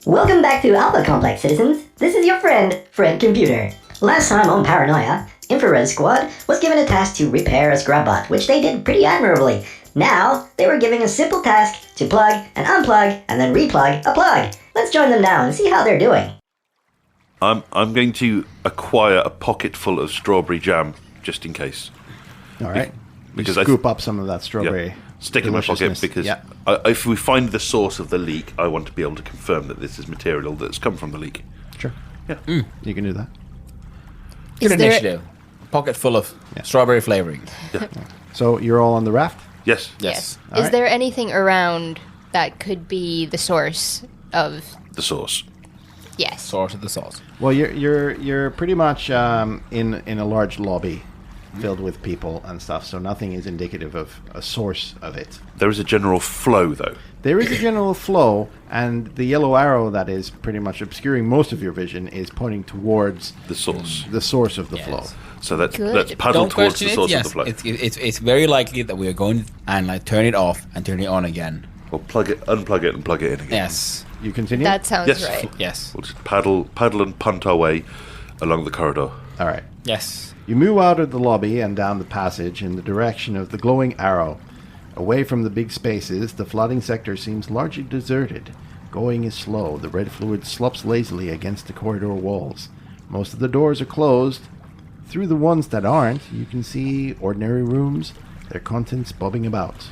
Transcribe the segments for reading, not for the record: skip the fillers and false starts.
Welcome back to Alpha Complex, citizens. This is your friend, Fred Computer. Last time on Paranoia, Infra-Red squad was given a task to repair a scrub bot, which they did pretty admirably. Now, they were given a simple task to plug and unplug and then replug a plug. Let's join them now and see how they're doing. I'm going to acquire a pocket full of strawberry jam, just in case. All right. Because you scoop up some of that strawberry. Yeah, stick it in my pocket because if we find the source of the leak, I want to be able to confirm that this is material that's come from the leak. Sure. Yeah. You can do that. Good initiative. Pocket full of strawberry flavoring. Yeah. So you're all on the raft? Yes. Yes. Is there anything around that could be the source of... The source. Yes. Source of the sauce. Well, you're pretty much in a large lobby filled with people and stuff, so nothing is indicative of a source of it. There is a general flow, though. There is a general flow, and the yellow arrow that is pretty much obscuring most of your vision is pointing towards The source. the source of the flow. So let's Good. paddle Don't towards the question source it. of the Yes, flow. it's very likely that we are going and like turn it off and turn it on again. We'll unplug it and plug it in again. Yes. You continue? That sounds Yes. right. Yes. We'll just paddle and punt our way along the corridor. All right. Yes. You move out of the lobby and down the passage in the direction of the glowing arrow. Away from the big spaces, the flooding sector seems largely deserted. Going is slow. The red fluid slops lazily against the corridor walls. Most of the doors are closed. Through the ones that aren't, you can see ordinary rooms, their contents bobbing about.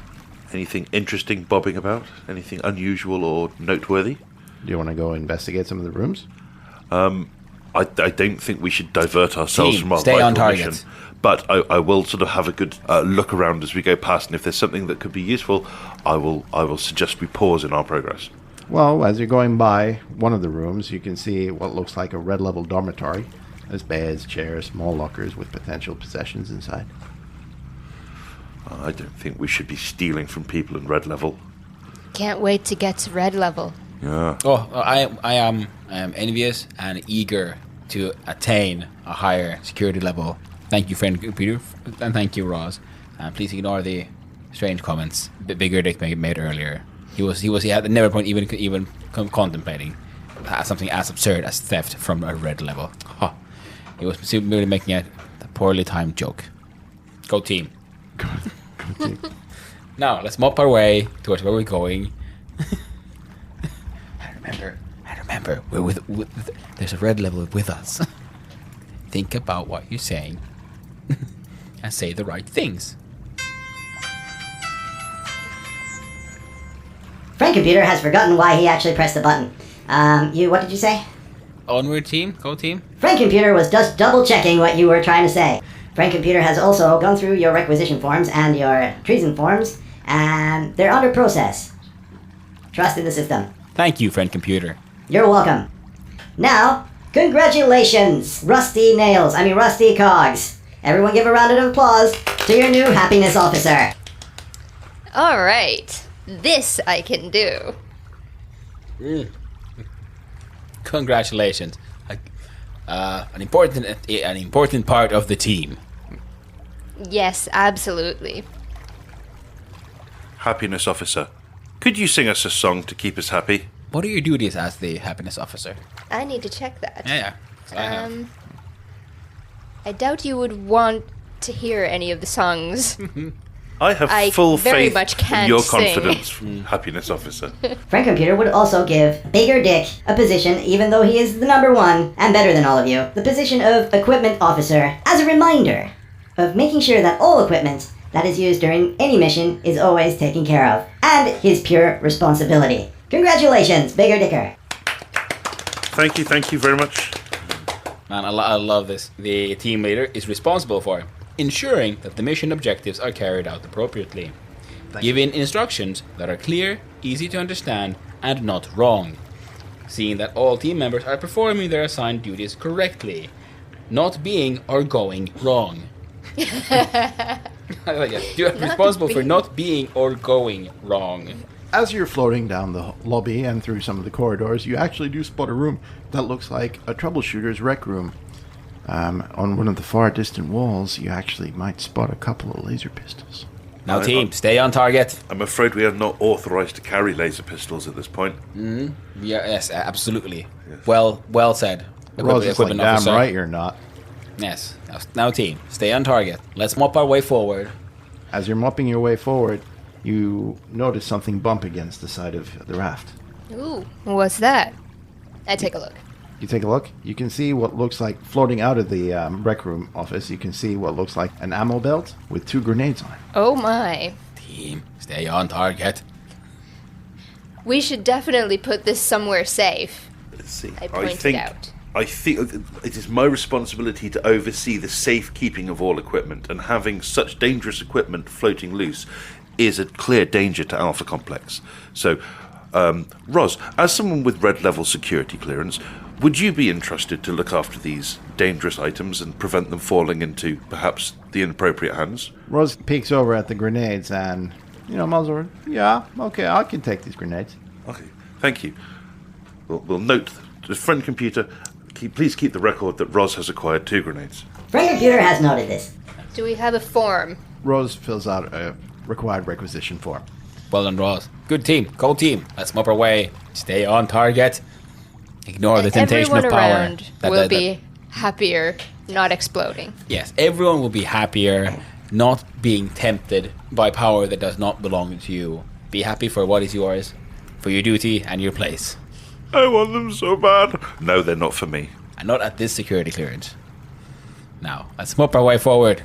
Anything interesting bobbing about? Anything unusual or noteworthy? Do you want to go investigate some of the rooms? I don't think we should divert ourselves Team, from our stay vital on target. mission. But I will sort of have a good look around as we go past, and if there's something that could be useful, I will suggest we pause in our progress. Well, as you're going by one of the rooms, you can see what looks like a red-level dormitory. There's beds, chairs, small lockers with potential possessions inside. I don't think we should be stealing from people in red level. Can't wait to get to red level. Yeah. Oh, I am envious and eager to attain a higher security level. Thank you, friend Peter, and thank you, Roz. Please ignore the strange comments the Bigger Dick made earlier. He had never point even contemplating something as absurd as theft from a red level. Huh. He was simply making a poorly timed joke. Go team. Go team. Now let's mop our way towards where we're going. I remember. We're with there's a red level with us. Think about what you're saying and say the right things. Frank Computer has forgotten why he actually pressed the button. What did you say? Onward team, go team. Frank Computer was just double checking what you were trying to say. Frank Computer has also gone through your requisition forms and your treason forms, and they're under process. Trust in the system. Thank you, friend computer. You're welcome. Now, congratulations, Rusty Cogs. Everyone give a round of applause to your new happiness officer. All right. This I can do. Congratulations. An important part of the team. Yes, absolutely. Happiness officer. Could you sing us a song to keep us happy? What are your duties as the happiness officer? I need to check that. Yeah. I have. I doubt you would want to hear any of the songs. I have I full very faith much in can't your sing. confidence, happiness officer. Frank Computer would also give Bigger Dick a position, even though he is the number one and better than all of you, the position of equipment officer, as a reminder of making sure that all equipment that is used during any mission is always taken care of, and his pure responsibility. Congratulations, Bigger Dicker. Thank you very much. Man, I love this. The team leader is responsible for ensuring that the mission objectives are carried out appropriately. Giving instructions that are clear, easy to understand, and not wrong. Seeing that all team members are performing their assigned duties correctly. Not being or going wrong. You're responsible for not being or going wrong. As you're floating down the lobby and through some of the corridors, you actually do spot a room that looks like a troubleshooter's rec room. On one of the far distant walls, you actually might spot a couple of laser pistols. Now, team, stay on target. I'm afraid we are not authorized to carry laser pistols at this point. Yeah, yes, absolutely. Well said. Roz is like, damn officer. right you're not. Yes. Now, team, stay on target. Let's mop our way forward. As you're mopping your way forward, you notice something bump against the side of the raft. Ooh, what's that? I take a look. You take a look. You can see what looks like floating out of the rec room office. You can see what looks like an ammo belt with 2 grenades on it. Oh my. Team, stay on target. We should definitely put this somewhere safe. Let's see. I pointed think, out. I think it is my responsibility to oversee the safekeeping of all equipment, and having such dangerous equipment floating loose is a clear danger to Alpha Complex. So, Roz, as someone with red level security clearance, would you be entrusted to look after these dangerous items and prevent them falling into perhaps the inappropriate hands? Rose peeks over at the grenades and, mulls over. Yeah, okay, I can take these grenades. Okay, thank you. We'll note the friend computer. Please keep the record that Roz has acquired 2 grenades. Friend computer has noted this. Do we have a form? Rose fills out a required requisition form. Well done, Roz. Good team. Go team. Let's mop our way. Stay on target. Ignore the temptation Everyone of power. around will be happier not exploding. Yes, everyone will be happier not being tempted by power that does not belong to you. Be happy for what is yours, for your duty and your place. I want them so bad. No, they're not for me. And not at this security clearance. Now, let's mop our way forward.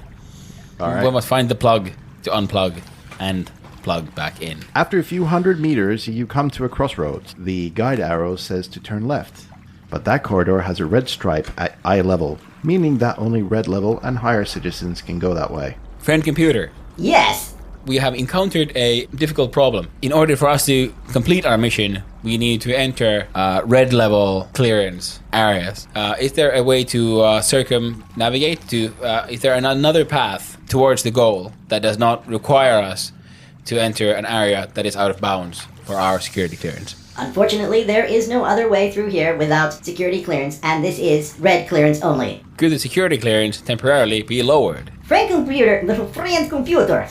All right. We must find the plug to unplug and plug back in. After a few hundred meters, you come to a crossroads. The guide arrow says to turn left, but that corridor has a red stripe at eye level, meaning that only red level and higher citizens can go that way. Friend computer, Yes. we have encountered a difficult problem. In order for us to complete our mission, we need to enter red level clearance areas. Is there a way to circumnavigate? Is there another path towards the goal that does not require us to enter an area that is out of bounds for our security clearance? Unfortunately, there is no other way through here without security clearance, and this is red clearance only. Could the security clearance temporarily be lowered? Friend computer, little friend computer.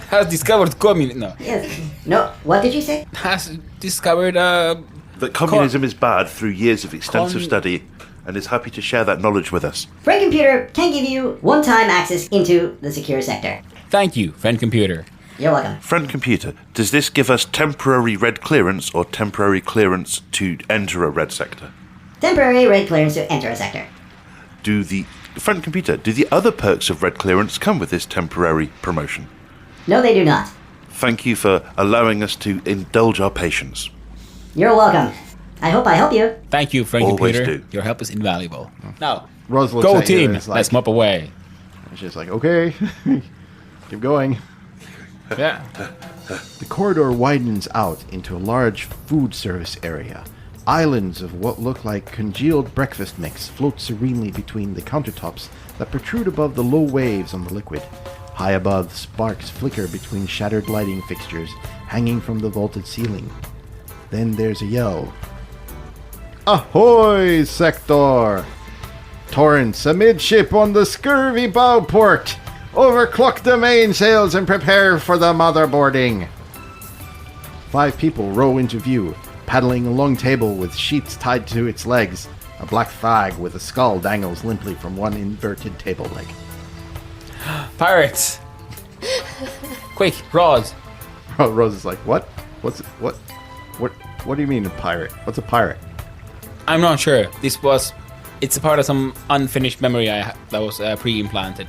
Has discovered No. Yes. No, what did you say? Has discovered That communism is bad through years of extensive study, and is happy to share that knowledge with us. Friend computer can give you one-time access into the secure sector. Thank you, friend computer. You're welcome. Friend computer, does this give us temporary red clearance or temporary clearance to enter a red sector? Temporary red clearance to enter a sector. Friend computer, do the other perks of red clearance come with this temporary promotion? No, they do not. Thank you for allowing us to indulge our patience. You're welcome. I hope I help you. Thank you, friend Always computer. do. Your help is invaluable. Now, Rose looks go at you team. and is like- Let's mop away. She's like, okay, keep going. Yeah. The corridor widens out into a large food service area. Islands of what look like congealed breakfast mix float serenely between the countertops that protrude above the low waves on the liquid. High above, sparks flicker between shattered lighting fixtures hanging from the vaulted ceiling. Then there's a yell. Ahoy, Sector! Torrance amidship on the scurvy bow port! Overclock the mainsails and prepare for the motherboarding! 5 people row into view, paddling a long table with sheets tied to its legs. A black flag with a skull dangles limply from one inverted table leg. Pirates! Quick, Roz. Rose is like, what? What do you mean a pirate? What's a pirate? I'm not sure. It's a part of some unfinished memory that was pre-implanted.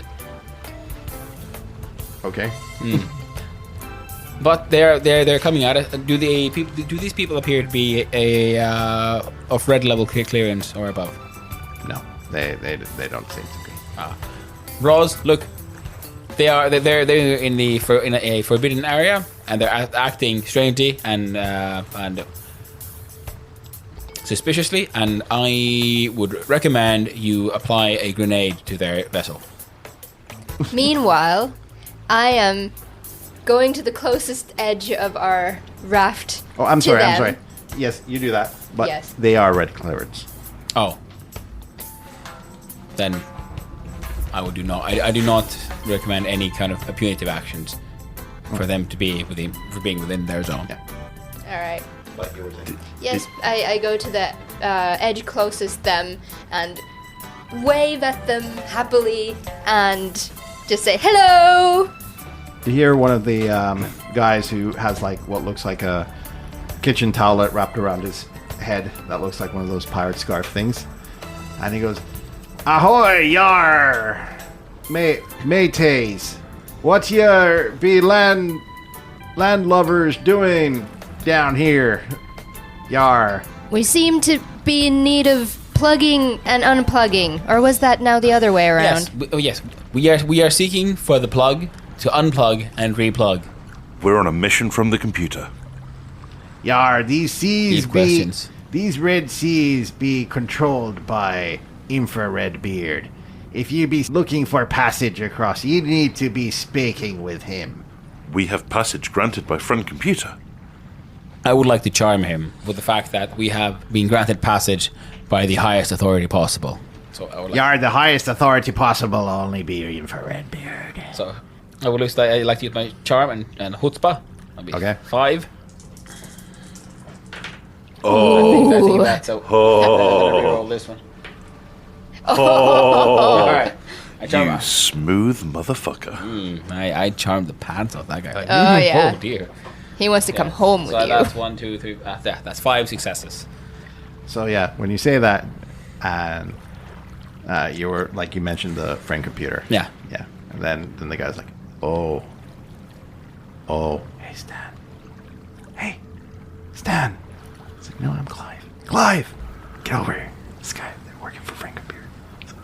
Okay. But they're coming at it. Do these people appear to be of red level clearance or above? No, they don't seem to be. Roz, look, they're in a forbidden area and they're acting strangely and suspiciously, and I would recommend you apply a grenade to their vessel. Meanwhile, I am going to the closest edge of our raft. Oh, I'm to sorry. them. Yes, you do that, but Yes. they are red clearance. Oh, then I would do not. I do not recommend any kind of punitive actions. for them to be for being within their zone. Yeah. All right. But you were saying. Yes, I go to the edge closest them and wave at them happily and just say hello. You hear one of the guys who has like what looks like a kitchen towelette wrapped around his head that looks like one of those pirate scarf things, and he goes, "Ahoy, yar, mateys! What your be landlubbers doing down here, yar?" We seem to be in need of plugging and unplugging, or was that now the other way around? Yes. We are seeking for the plug to unplug and replug. We're on a mission from the computer. Yar, these seas Deep questions. these red seas be controlled by Infra-Red beard. If you be looking for passage across, you need to be speaking with him. We have passage granted by friend computer. I would like to charm him with the fact that we have been granted passage by the highest authority possible. So I would like, Yar, the highest authority possible only be Infra-Red beard. so I would like to use my charm and chutzpah. That'd be Okay. 5. Oh, I think that's so. oh, Roll this one. oh, All right. I charm. you smooth motherfucker. I charmed the pants off that guy. Like, Oh, yeah. Oh dear. He wants to come home with So you. that's 1, 2, 3. That's 5 successes. So yeah, when you say that, and you were like you mentioned the friend computer. Yeah. Yeah. And then the guy's like, oh, hey Stan, It's like, no, I'm Clive. Clive, get over here. This guy, they're working for friend computer.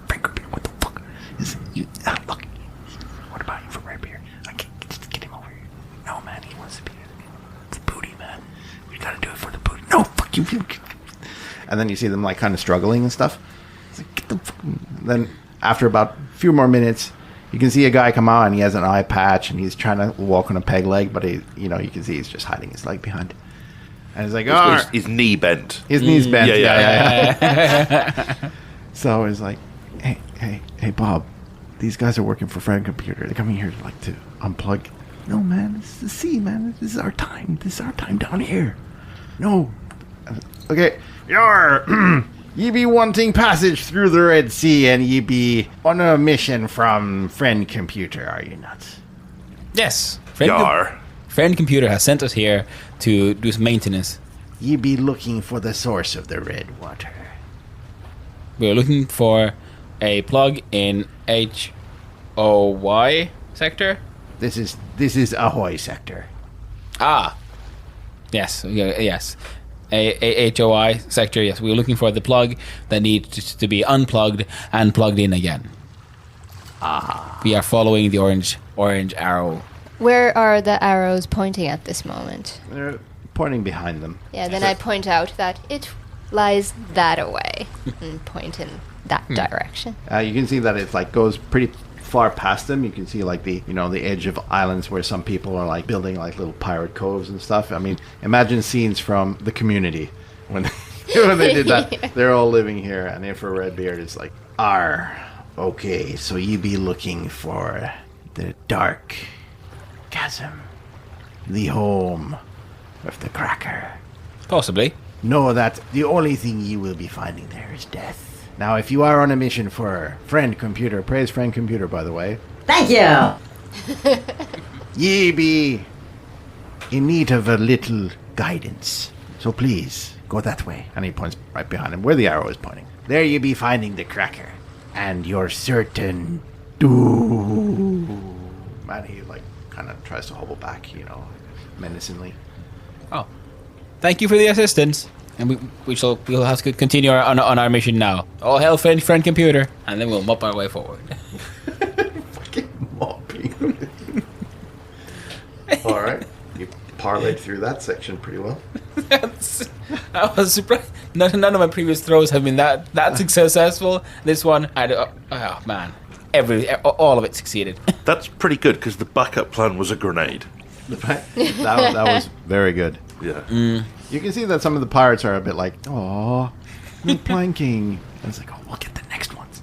Friend computer, what the fuck? Look, what about you for right here? I can't just get him over here. No man, he wants to be the booty man. We gotta do it for the booty. No, fuck you. And then you see them like kind of struggling and stuff. It's like, get the then after about a few more minutes, you can see a guy come out and he has an eye patch and he's trying to walk on a peg leg, but you can see he's just hiding his leg behind. And he's like, oh, His knee bent. his knees bent. Yeah. So he's like, hey, Bob, these guys are working for Friend Computer. They're coming here like to unplug. No, man, this is the sea, man. This is our time. This is our time down here. No. Okay, ye be wanting passage through the Red Sea, and ye be on a mission from Friend Computer, are you not? Yes. Friend Computer has sent us here to do some maintenance. Ye be looking for the source of the red water. We're looking for a plug in HOY sector. This is Ahoy sector. Ah. Yes. Yes. A HOI sector. Yes. We're looking for the plug that needs to be unplugged and plugged in again. Ah. We are following the orange arrow. Where are the arrows pointing at this moment? They're pointing behind them. Yeah, then I point out that it lies that away and point in that direction. You can see that it like goes pretty far past them. You can see like the edge of islands where some people are like building like little pirate coves and stuff. I mean, imagine scenes from The Community when they did that. Yeah. They're all living here, and Infra-Red beard is like, okay, so you be looking for the dark chasm, the home of the cracker. Possibly. Know that the only thing you will be finding there is death. Now, if you are on a mission for Friend Computer, praise Friend Computer, by the way. Thank you! Ye be in need of a little guidance. So please, go that way. And he points right behind him, where the arrow is pointing. There you be finding the cracker. And your certain doom. And he, like, kind of tries to hobble back, menacingly. Oh. Thank you for the assistance. And we'll have to continue on our mission now. All hail friend computer, and then we'll mop our way forward. Fucking mopping. All right, you parlayed through that section pretty well. I was surprised. None of my previous throws have been that successful. This one, oh man, all of it succeeded. That's pretty good because the backup plan was a grenade. That was very good. Yeah. You can see that some of the pirates are a bit like, "Aw, no planking." And it's like, "Oh, we'll get the next ones."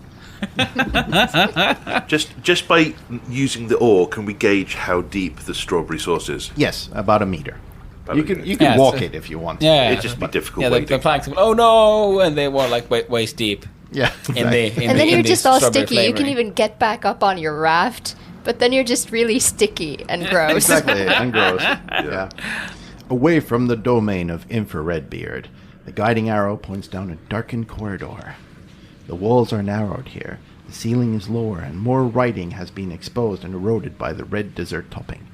Just by using the ore, can we gauge how deep the strawberry sauce is? Yes, about a meter. About You a can meter. you can Yeah, walk so- it if you want to. Yeah. It'd just be difficult Yeah, the waiting. planks. Oh no! And they were like waist deep Yeah. in the. In And the, then you're in the just all strawberry sticky. You can flavoring. even get back up on your raft, but then you're just really sticky and gross. Exactly, and gross. Yeah. Away from the domain of Infra-Red beard, the guiding arrow points down a darkened corridor. The walls are narrowed here. The ceiling is lower, and more writing has been exposed and eroded by the red desert topping.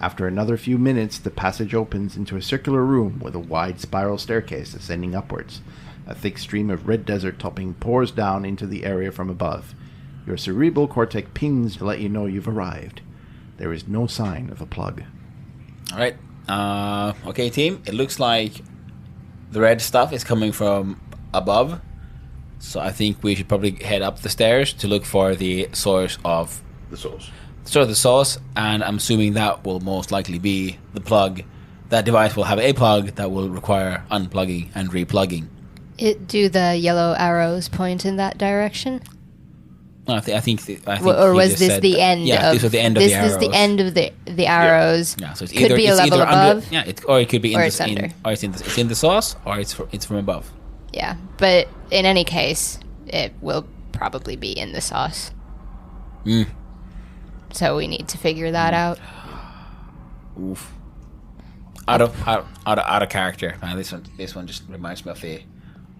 After another few minutes, the passage opens into a circular room with a wide spiral staircase ascending upwards. A thick stream of red desert topping pours down into the area from above. Your cerebral cortex pings to let you know you've arrived. There is no sign of a plug. All right. Okay, team. It looks like the red stuff is coming from above. So I think we should probably head up the stairs to look for the source of The sauce. the sauce, and I'm assuming that will most likely be the plug. That device will have a plug that will require unplugging and replugging. Do the yellow arrows point in that direction? I think Or he was just this said the that- end Yeah, of this was the end of this the arrows. is the end of the arrows. Yeah, so it's Could either be a it's level either under, above. yeah, or it could be in or the it's under. or it's in the sauce, or it's from above. Yeah, but in any case, it will probably be in the sauce. So we need to figure that out. Oof. Out of character, man. This one just reminds me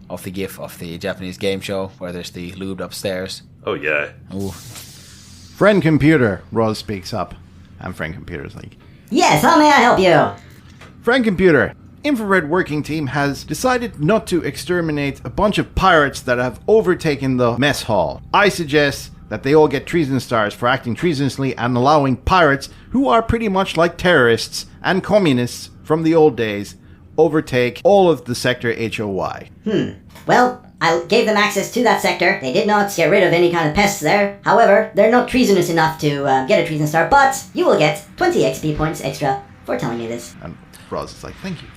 of the gif of the Japanese game show where there's the lubed upstairs. Oh yeah. Ooh. Friend computer, Roz speaks up. And friend computer's like, Yes, how may I help you? Friend computer, Infra-Red working team has decided not to exterminate a bunch of pirates that have overtaken the mess hall. I suggest that they all get treason stars for acting treasonously and allowing pirates, who are pretty much like terrorists and communists from the old days, overtake all of the sector HOY. Well, I gave them access to that sector. They did not get rid of any kind of pests there. However, they're not treasonous enough to get a treason star, but you will get 20 XP points extra for telling me this. And Roz is like, thank you.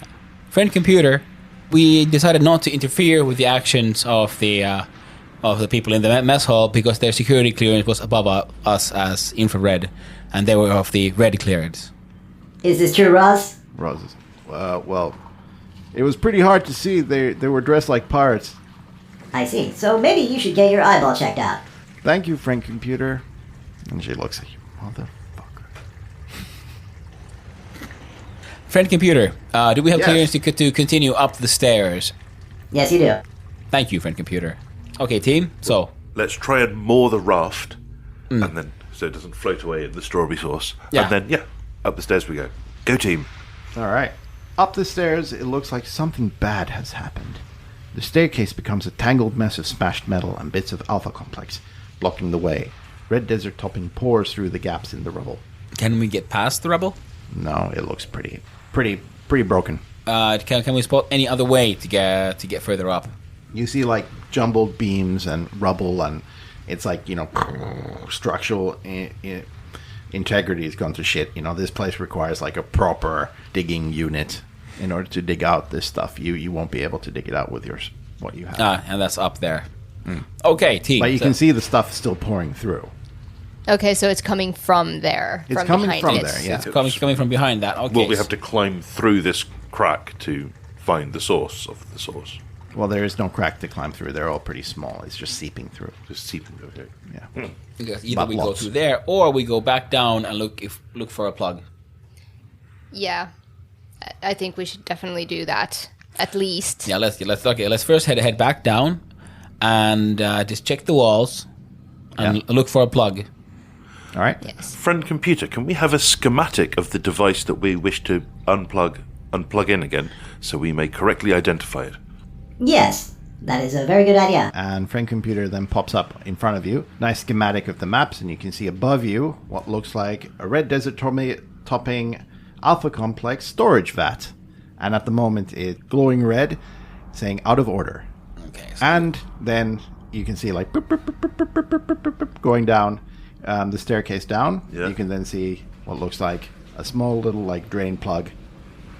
Friend computer, we decided not to interfere with the actions of the people in the mess hall because their security clearance was above us as Infra-Red, and they were of the red clearance. Is this true, Roz? Roz is, well, it was pretty hard to see. They were dressed like pirates. I see. So maybe you should get your eyeball checked out. Thank you, friend computer. And she looks at you, motherfucker. Friend computer, do we have Yes. clearance to continue up the stairs? Yes, you do. Thank you, friend computer. Okay, team. So Let's try and moor the raft, and then so it doesn't float away in the strawberry sauce. Yeah. And then up the stairs we go. Go team. All right. Up the stairs, it looks like something bad has happened. The staircase becomes a tangled mess of smashed metal and bits of alpha complex, blocking the way. Red desert topping pours through the gaps in the rubble. can we get past the rubble? No, it looks pretty broken. Can we spot any other way to get further up? You see like jumbled beams and rubble, and it's like, structural integrity has gone to shit. This place requires like a proper digging unit. In order to dig out this stuff, you won't be able to dig it out with what you have. And that's up there. Okay, team. But you so- can see the stuff still pouring through. Okay, so it's coming from there. It's from coming behind from it. there, yeah. It's coming from behind that. Okay. Will we have to climb through this crack to find the source of the source? Well, there is no crack to climb through. They're all pretty small. It's just seeping through. Just seeping over here. Yeah. Because either But we go lots. through there, or we go back down and look for a plug. Yeah, I think we should definitely do that. At least. Yeah, let's first head back down, and just check the walls, and Yeah. look for a plug. All right. Yes. Friend computer, can we have a schematic of the device that we wish to unplug in again, so we may correctly identify it? Yes, that is a very good idea. And friend computer then pops up in front of you. Nice schematic of the maps, and you can see above you what looks like a red desert topping alpha complex storage vat. And at the moment, it's glowing red, saying out of order. Okay. So And then you can see like boop, boop, boop, boop, boop, boop, boop, boop, boop, going down the staircase down. Yeah. You can then see what looks like a small little like drain plug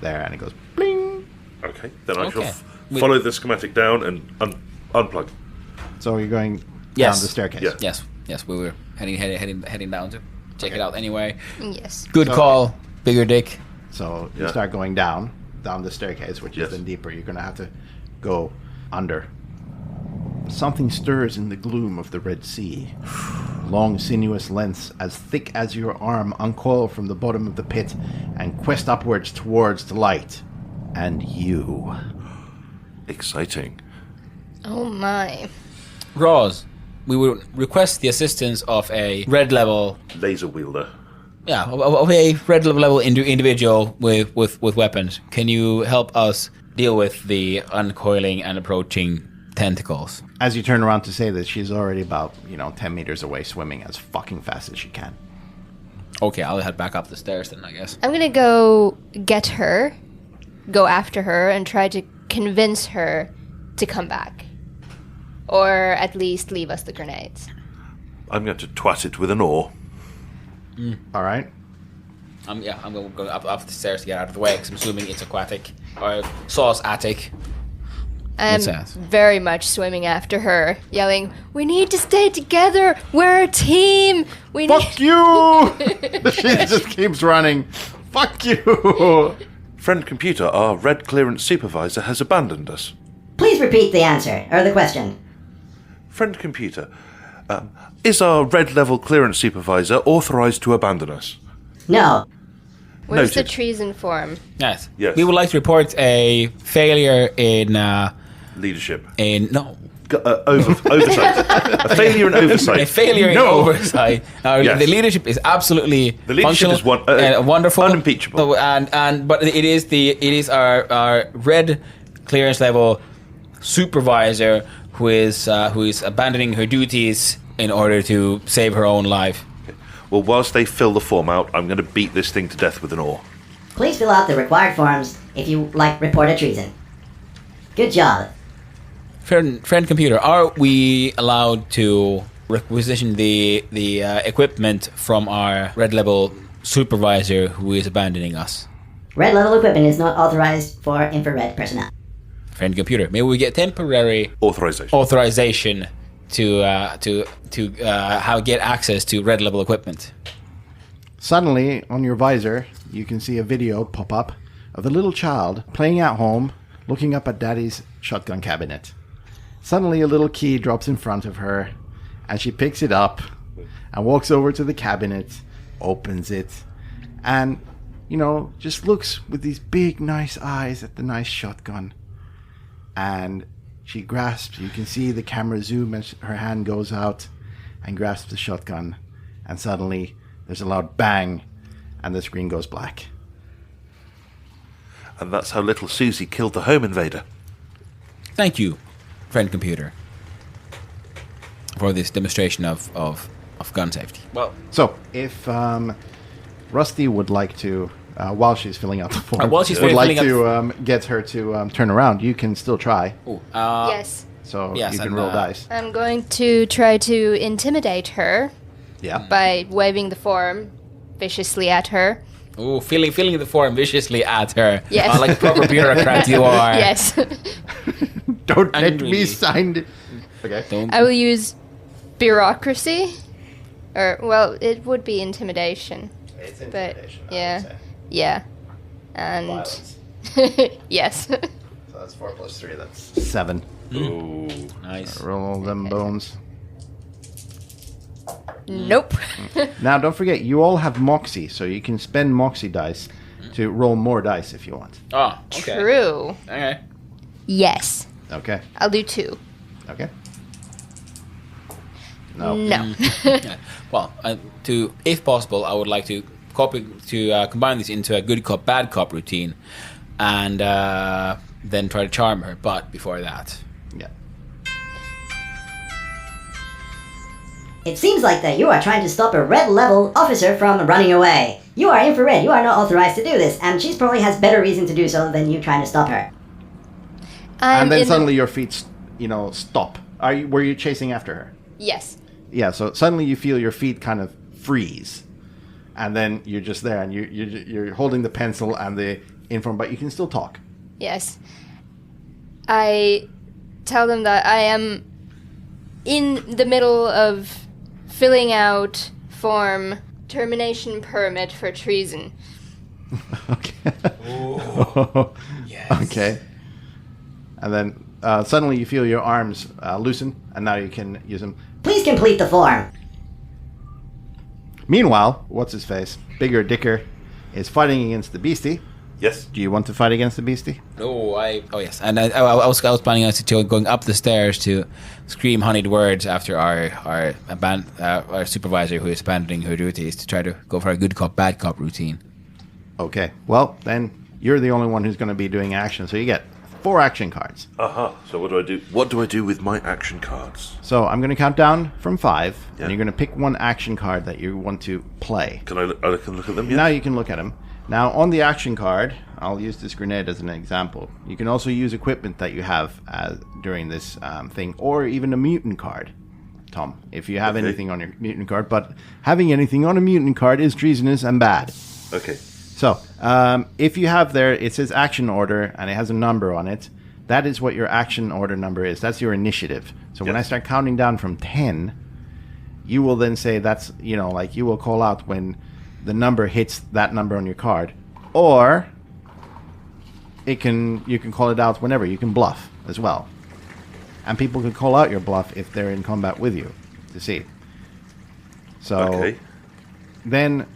there, and it goes bling. Okay, then I shall Okay. follow the schematic down and unplug. So you're going down the staircase. Yeah. Yes, we were heading down to check it out anyway. Yes. Good call, bigger dick. So you Yeah. start going down the staircase, which Yes. is then deeper. You're going to have to go under. Something stirs in the gloom of the Red Sea. Long, sinuous lengths as thick as your arm uncoil from the bottom of the pit and quest upwards towards the light. And you. Exciting. Oh my. Roz, we would request the assistance of a red level, Laser wielder. of a red level individual with weapons. Can you help us deal with the uncoiling and approaching tentacles? As you turn around to say this, she's already about, 10 meters away, swimming as fucking fast as she can. Okay, I'll head back up the stairs then, I guess. I'm gonna go get her, go after her, and try to convince her to come back. Or at least leave us the grenades. I'm going to twat it with an oar. All right? I'm going to go up the stairs to get out of the way because I'm assuming it's aquatic. Or sauce attic. I'm Yes, yes. very much swimming after her, yelling, "We need to stay together! We're a team! We Fuck need." you! She just keeps running. Fuck you! Friend computer, our red clearance supervisor has abandoned us. Please repeat the answer, or the question. Friend computer, is our red level clearance supervisor authorized to abandon us? No. Where's the Noted. treason form? Yes. Yes. We would like to report a failure in Leadership. Oversight. A failure in oversight. a failure in No. oversight. Yes. The leadership is absolutely The leadership functional, is wonderful, unimpeachable. But it is our red clearance level supervisor who is abandoning her duties in order to save her own life. Well, whilst they fill the form out, I'm going to beat this thing to death with an oar. Please fill out the required forms if you report a treason. Good job. Friend computer, are we allowed to requisition the equipment from our red level supervisor who is abandoning us? Red level equipment is not authorized for infrared personnel. Friend computer, maybe we get temporary Authorization. to get access to red level equipment. Suddenly, on your visor, you can see a video pop up of the little child playing at home, looking up at Daddy's shotgun cabinet. Suddenly, a little key drops in front of her, and she picks it up and walks over to the cabinet, opens it, and, just looks with these big, nice eyes at the nice shotgun. And she grasps, you can see the camera zoom as her hand goes out and grasps the shotgun. And suddenly, there's a loud bang, and the screen goes black. And that's how little Susie killed the home invader. Thank you, friend computer, for this demonstration of gun safety. Well, So, if Rusty would like to, while she's filling out the form, while she's would like filling out- to get her to turn around, you can still try. Yes. So Yes, you can and, roll dice. I'm going to try to intimidate her Yeah. by waving the form viciously at her. ooh, filling the form viciously at her. Yes. Like a proper bureaucrat you are. Yes. Don't let Angrily. me sign it. Okay. Don't. I will use bureaucracy. Or, well, it would be intimidation. It's intimidation, I would yeah. say. Yeah. And. Violence. Yes. So that's 4 plus 3, that's 7. Ooh. Nice. Roll them bones. Nope. Now, don't forget, you all have Moxie, so you can spend Moxie dice to roll more dice if you want. Oh, okay. True. Okay. Yes. Okay. I'll do 2. Okay. No. No. Yeah. Well, if possible, I would like to combine this into a good cop, bad cop routine, and then try to charm her. But before that, Yeah. It seems like that you are trying to stop a red level officer from running away. You are infrared, you are not authorized to do this, and she probably has better reason to do so than you trying to stop her. And then suddenly your feet, stop. Were you chasing after her? Yes. Yeah, so suddenly you feel your feet kind of freeze. And then you're just there, and you're holding the pencil and the inform, but you can still talk. Yes. I tell them that I am in the middle of filling out form termination permit for treason. Okay. Yes. Okay. And then suddenly you feel your arms loosen, and now you can use them. Please complete the form. Meanwhile, what's his face? Bigger Dicker is fighting against the beastie. Yes. Do you want to fight against the beastie? Oh yes, and I was planning on going up the stairs to scream honeyed words after our supervisor who is abandoning her duties to try to go for a good cop bad cop routine. Okay. Well, then you're the only one who's going to be doing action, so you get 4 action cards. So what do I do? What do I do with my action cards? So I'm going to count down from 5, Yeah. and you're going to pick one action card that you want to play. Can I can look at them? Yeah. Now you can look at them. Now on the action card, I'll use this grenade as an example. You can also use equipment that you have during this thing, or even a mutant card, Tom, if you have Okay. anything on your mutant card. But having anything on a mutant card is treasonous and bad. Okay. So, if you have there, it says action order, and it has a number on it. That is what your action order number is. That's your initiative. So when I Yes. start counting down from 10, you will then say that's, like you will call out when the number hits that number on your card. Or you can call it out whenever. You can bluff as well. And people can call out your bluff if they're in combat with you to see. So Okay. then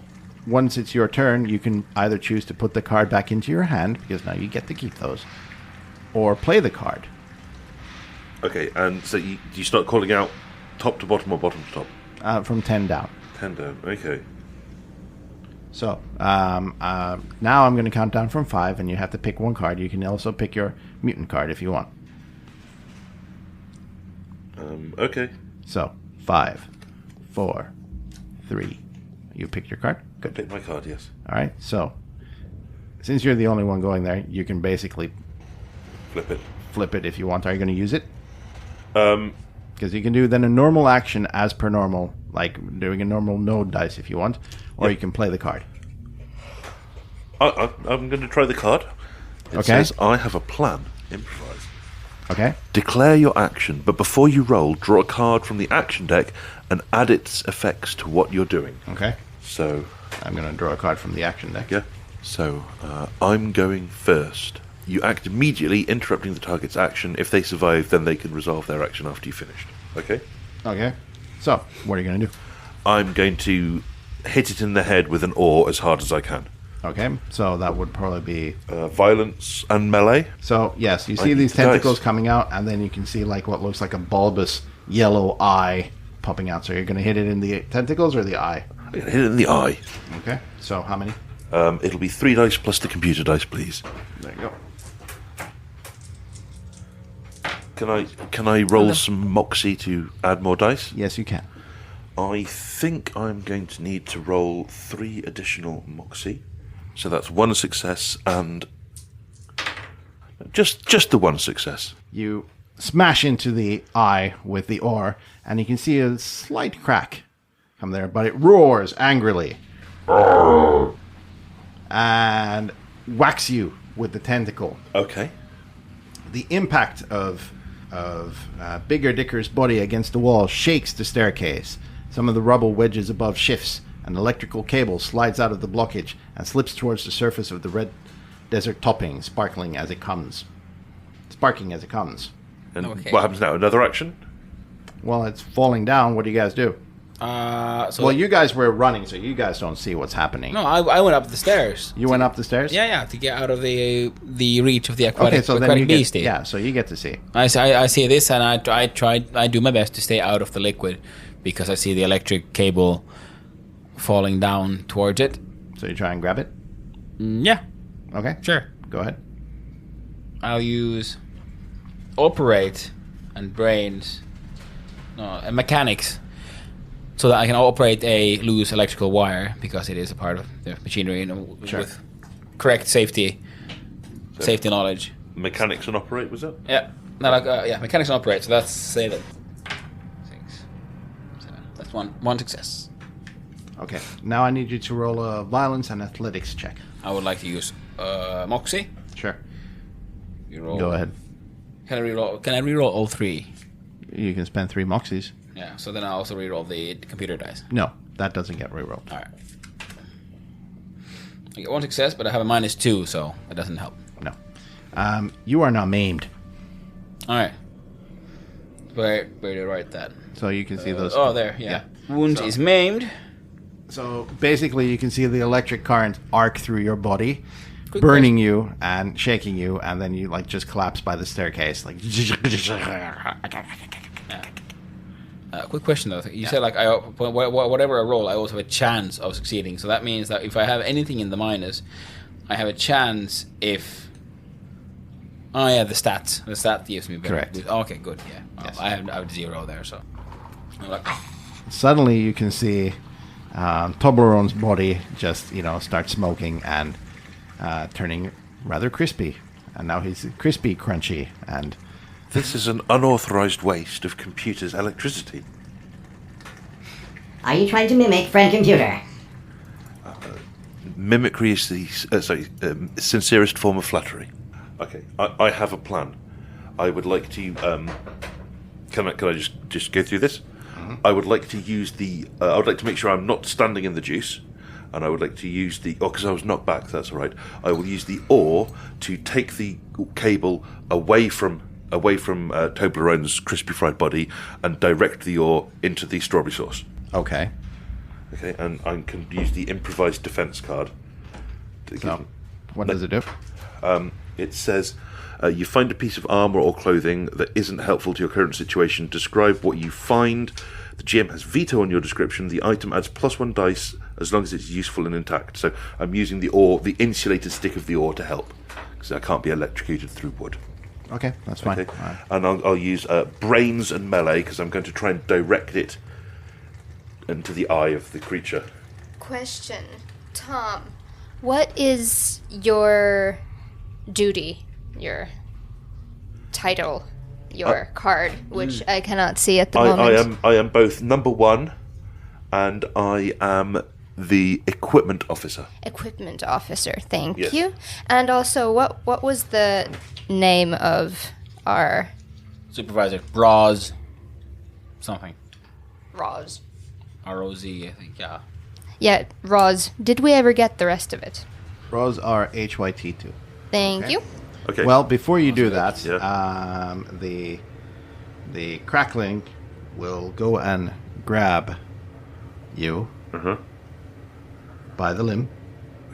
once it's your turn, you can either choose to put the card back into your hand, because now you get to keep those, or play the card. Okay. And so you start calling out top to bottom or bottom to top? From 10 down. 10 down. Okay. So now I'm going to count down from 5, and you have to pick one card. You can also pick your mutant card if you want. Okay. So 5, 4, 3. You picked your card? Good. Pick my card. Yes. All right. So since you're the only one going there, you can basically Flip it. flip it if you want. Are you going to use it? Because you can do then a normal action as per normal, like doing a normal node dice if you want, or Yep. you can play the card. I'm going to try the card. It Okay. says, I have a plan. Improvise. Okay? Declare your action, but before you roll, draw a card from the action deck and add its effects to what you're doing. Okay. So, I'm going to draw a card from the action deck. yeah. So, I'm going first. You act immediately, interrupting the target's action. If they survive, then they can resolve their action after you've finished. Okay? Okay. So, what are you going to do? I'm going to hit it in the head with an oar as hard as I can. Okay. So that would probably be... Violence and melee. So, yes, you I see need these the dice. tentacles coming out, and then you can see like what looks like a bulbous yellow eye popping out. So you're going to hit it in the tentacles or the eye? I'm going to hit it in the eye. Okay. So how many? It'll be 3 dice plus the computer dice, please. There you go. Can I roll some moxie to add more dice? Yes, you can. I think I'm going to need to roll 3 additional moxie. So that's 1 success and just the 1 success. You smash into the eye with the oar, and you can see a slight crack come there, but it roars angrily and whacks you with the tentacle. Okay. The impact of Bigger Dicker's body against the wall shakes the staircase. Some of the rubble wedges above shifts. An electrical cable slides out of the blockage and slips towards the surface of the red desert topping, sparking as it comes. And Okay. what happens now? Another action? Well, it's falling down. What do you guys do? Well, you guys were running, so you guys don't see what's happening. No, I went up the stairs. You went up the stairs? Yeah, to get out of the reach of the aquatic, Okay, so then aquatic you get, beastie. yeah, so you get to see. I see this, and I do my best to stay out of the liquid because I see the electric cable falling down towards it. So you try and grab it? Yeah, Okay, sure. go ahead. I'll use operate and mechanics, so that I can operate a loose electrical wire because it is a part of the machinery, Sure. with correct safety knowledge. Mechanics and operate, was that? Yeah, mechanics and operate. So that's say that 6, 7. That's one success. Okay, now I need you to roll a violence and athletics check. I would like to use Moxie. Sure. You roll. Go ahead. Can I reroll all 3? You can spend 3 moxies. Yeah, so then I also reroll the computer dice. No, that doesn't get rerolled. Alright. I get 1 success, but I have a -2, so that doesn't help. No. You are now maimed. Alright. Where do I write that? So you can see those. Oh, there, yeah. Wound is maimed. So basically, you can see the electric current arc through your body, burning you and shaking you, and then you like just collapse by the staircase. Like. Quick question though. You said like whatever I roll, I also have a chance of succeeding. So that means that if I have anything in the minus, I have a chance if. Oh yeah, the stat. The stat gives me better. Correct. Okay, good. Yeah, Yes. I have 0 there. So. I'm like, Suddenly, you can see Toblerone's body just start smoking and turning rather crispy, and now he's crispy, crunchy, and. This is an unauthorized waste of computer's electricity. Are you trying to mimic friend computer? Mimicry is the sincerest form of flattery. Okay, I have a plan. I would like to. Can I just go through this? Mm-hmm. I would like to use the. I would like to make sure I'm not standing in the juice, and I would like to use the. Oh, because I was knocked back. That's all right. I will use the oar to take the cable away from Toblerone's crispy fried body and direct the oar into the strawberry sauce. Okay. Okay, and I can use the improvised defense card. So, what does it do? It says, you find a piece of armor or clothing that isn't helpful to your current situation. Describe what you find. The GM has veto on your description. The item adds +1 dice as long as it's useful and intact. So I'm using the oar, the insulated stick of the oar to help, because I can't be electrocuted through wood. Okay, that's fine. Okay. All right. And I'll use brains and melee, because I'm going to try and direct it into the eye of the creature. Question. Tom, what is your duty, your title, your card, which I cannot see at the moment? I am both number 1 and I am the equipment officer. Equipment officer, thank Yes. you. And also, what was the name of our supervisor, Roz, something. Roz? R-O-Z, I think. Yeah. Yeah, Roz. Did we ever get the rest of it? Rose RHYT2. Thank you. Okay. Well, before you do that, Yeah. the crackling will go and grab you by the limb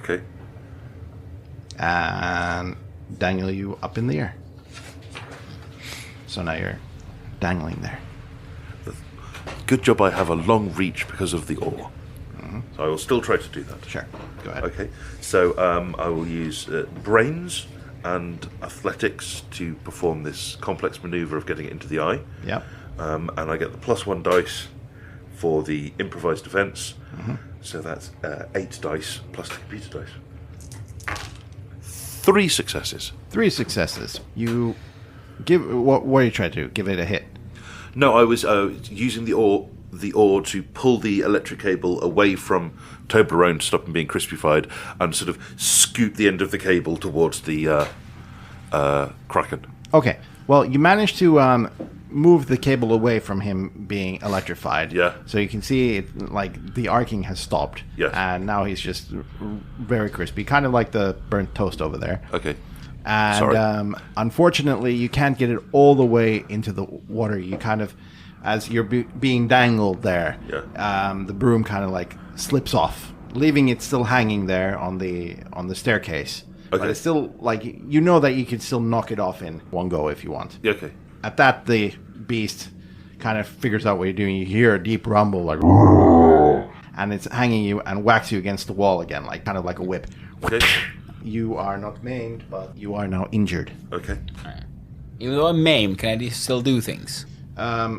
Okay. and dangle you up in the air. So now you're dangling there. Good job I have a long reach because of the oar. So I will still try to do that. Sure, go ahead. Okay. So I will use brains and athletics to perform this complex maneuver of getting it into the eye. Yep. And I get the +1 dice for the improvised defense. So that's 8 dice plus the computer dice. 3 successes. 3 successes. You give what are you trying to do? Give it a hit. No, I was using the oar to pull the electric cable away from Toblerone to stop him being crispified, and sort of scoot the end of the cable towards the Kraken. Okay. Well, you managed to move the cable away from him being electrified. Yeah. So you can see it, like the arcing has stopped. Yes. And now he's just very crispy, kind of like the burnt toast over there. Okay. And Sorry. Unfortunately, you can't get it all the way into the water. You kind of, as you're being dangled there, the broom kind of like slips off, leaving it still hanging there on the staircase. Okay. But it's still like you know that you can still knock it off in one go if you want. Yeah, okay. At that, the beast kind of figures out what you're doing. You hear a deep rumble, like, and it's hanging you and whacks you against the wall again, like kind of like a whip. Okay. You are not maimed, but you are now injured. Okay. Even though I'm maimed, can I still do things?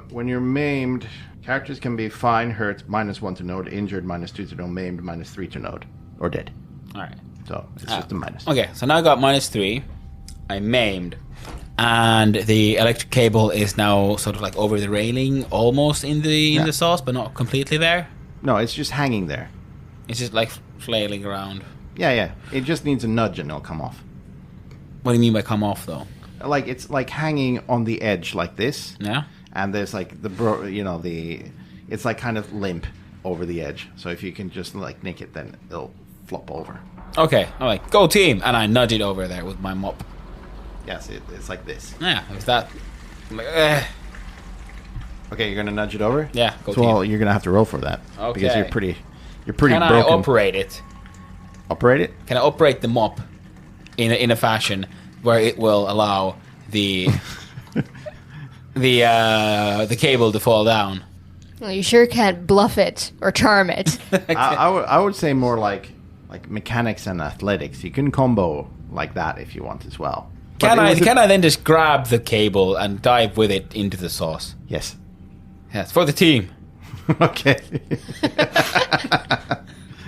When you're maimed, characters can be fine, hurt, -1 to node, injured, -2 to node, maimed, -3 to node, or dead. Alright. So it's just a minus. Okay, so now I got -3. I'm maimed. And the electric cable is now sort of like over the railing, almost in the sauce, but not completely there. No, it's just hanging there. It's just like flailing around. Yeah. It just needs a nudge and it'll come off. What do you mean by come off, though? Like it's like hanging on the edge like this. Yeah? and there's like it's like kind of limp over the edge. So if you can just like nick it, then it'll flop over. Okay, I'm like, go team, and I nudge it over there with my mop. Yes, it's like this. Yeah, it's that. I'm like, eh. Okay, you're gonna nudge it over. Yeah, go so team. Well, you're gonna have to roll for that. Okay. Because you're pretty Can broken. I operate it? Operate it? Can I operate the mop in a fashion where it will allow the the cable to fall down? Well, you sure can't bluff it or charm it. I would say more like mechanics and athletics. You can combo like that if you want as well. Can I then just grab the cable and dive with it into the sauce? Yes. Yes, for the team. Okay.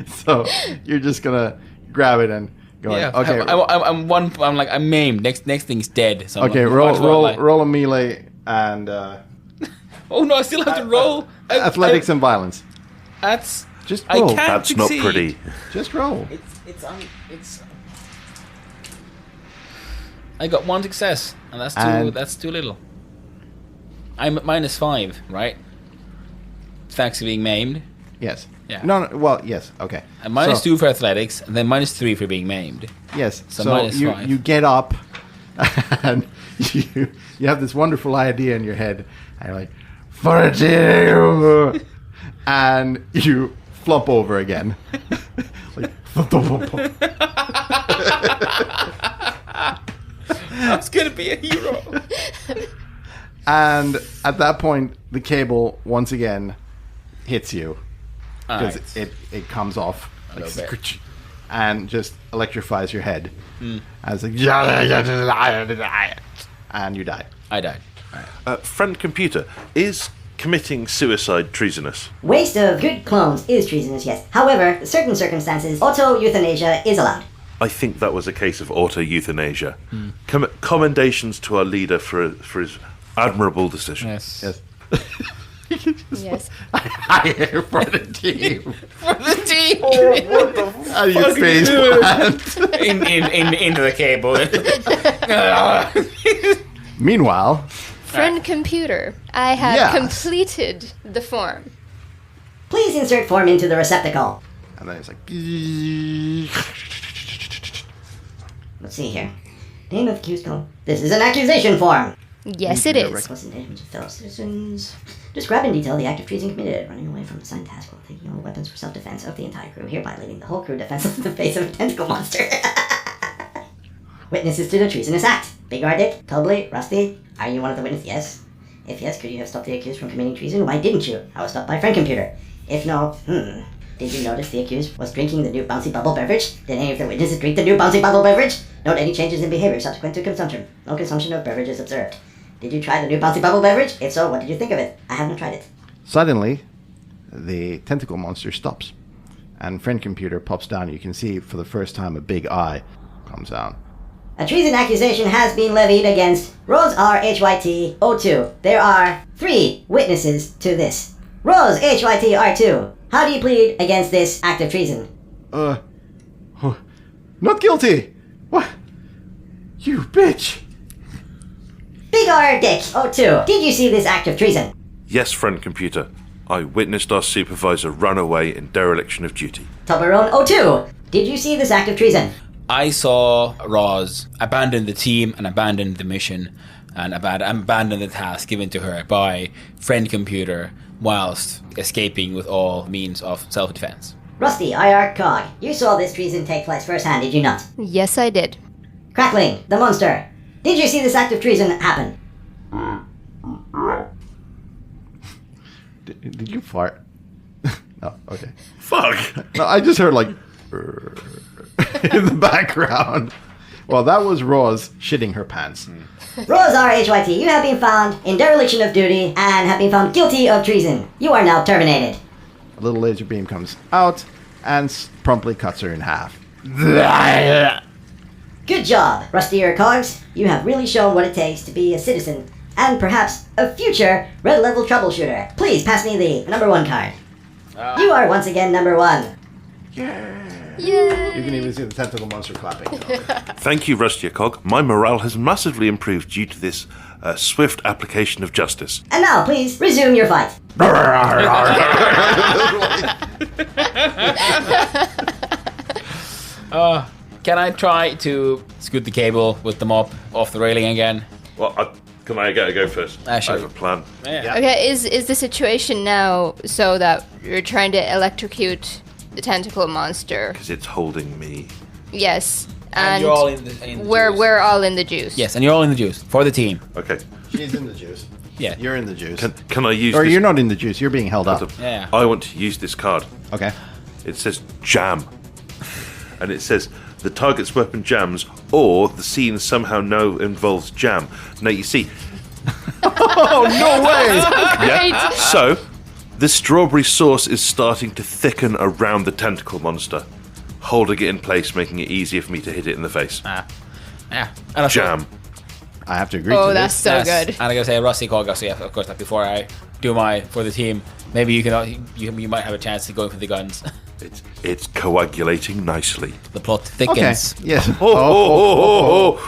So you're just gonna grab it and go. Yeah. Okay. I'm maimed. Next thing's dead. So Okay. Roll a melee and oh no! I still have to roll. athletics and violence. That's Just I roll. can't That's not succeed. pretty. Just roll. It's. I got one success, and that's too little. I'm at -5, right? Thanks to being maimed. Yes. Yeah. No. Well. Yes. Okay. And So- -2 for athletics, and then -3 for being maimed. Yes. So So -5. you get up, and you have this wonderful idea in your head, and you're like, for a team, and you flop over again. Like, That's gonna be a hero. and at that point, the cable once again hits you because Alright. it comes off like, little bit. scritch, and just electrifies your head. Mm. And it's like, and you die. I died. Friend computer, is committing suicide treasonous? Waste of good clones is treasonous, yes. However, in certain circumstances, auto-euthanasia is allowed. I think that was a case of auto-euthanasia. Commendations to our leader for his admirable decision. Yes. Yes. Yes. Higher for the team. For the team. And you face plant. into the cable. Meanwhile, Friend computer, I have Yes. completed the form. Please insert form into the receptacle. and then it's like, Let's see here. Name of accused call. This is an accusation form. Yes, it is. Reckless endangerment of fellow citizens. Describe in detail the act of treason committed, running away from the assigned task while taking all weapons for self-defense of the entire crew, hereby leaving the whole crew defenseless in the face of a tentacle monster. Witnesses to the treasonous act. Big R Dick, Tubbly, Rusty. Are you one of the witnesses? Yes. If yes, could you have stopped the accused from committing treason? Why didn't you? I was stopped by friend computer. If no, Did you notice the accused was drinking the new bouncy bubble beverage? Did any of the witnesses drink the new bouncy bubble beverage? Note any changes in behavior subsequent to consumption. No consumption of beverages observed. Did you try the new bouncy bubble beverage? If so, what did you think of it? I haven't tried it. suddenly, the tentacle monster stops, and friend computer pops down. You can see for the first time a big eye comes down. A treason accusation has been levied against Rose R.H.Y.T.O.2. There are 3 witnesses to this. Rose H.Y.T.R.2. How do you plead against this act of treason? Not guilty! What? You bitch! Big R. Dick O2. Did you see this act of treason? Yes, friend computer. I witnessed our supervisor run away in dereliction of duty. Toblerone O2. Did you see this act of treason? I saw Roz abandon the team and abandon the mission and abandon the task given to her by friend computer whilst escaping with all means of self-defense. Rusty IR Cog. You saw this treason take place firsthand, did you not? Yes, I did. Crackling, the monster. Did you see this act of treason happen? Did you fart? No, okay. Fuck! No, I just heard like in the background. Well, that was Roz shitting her pants. Rose R.H.Y.T., you have been found in dereliction of duty and have been found guilty of treason. You are now terminated. A little laser beam comes out and promptly cuts her in half. Good job, Rusty or Cogs. You have really shown what it takes to be a citizen and perhaps a future red level troubleshooter. Please pass me the number 1 card. You are once again number 1. Yay! You can even see the tentacle monster clapping. Thank you, Rustyacog. My morale has massively improved due to this swift application of justice. And now, please, resume your fight. Can I try to scoot the cable with the mop off the railing again? Well, can I go first? Sure. I have a plan. Yeah. Okay, is the situation now so that you're trying to electrocute the tentacle monster? Because it's holding me. Yes. And you're all in the we're all in the juice. Yes, and you're all in the juice for the team. Okay. She's in the juice. Yeah. You're in the juice. Can I use Or this? you're not in the juice. You're being held up. Yeah. I want to use this card. Okay. It says jam. And it says the target's weapon jams or the scene somehow now involves jam. Now you see, Oh, no way! yeah. So the strawberry sauce is starting to thicken around the tentacle monster, holding it in place, making it easier for me to hit it in the face. Yeah. And of Jam. I have to agree Oh, to that's this. so Yes. good. And I gotta say, Rusty Cog, so yeah, of course, like before I do my for the team, maybe you can you might have a chance to go for the guns. It's coagulating nicely. The plot Okay. thickens. Yes. Oh.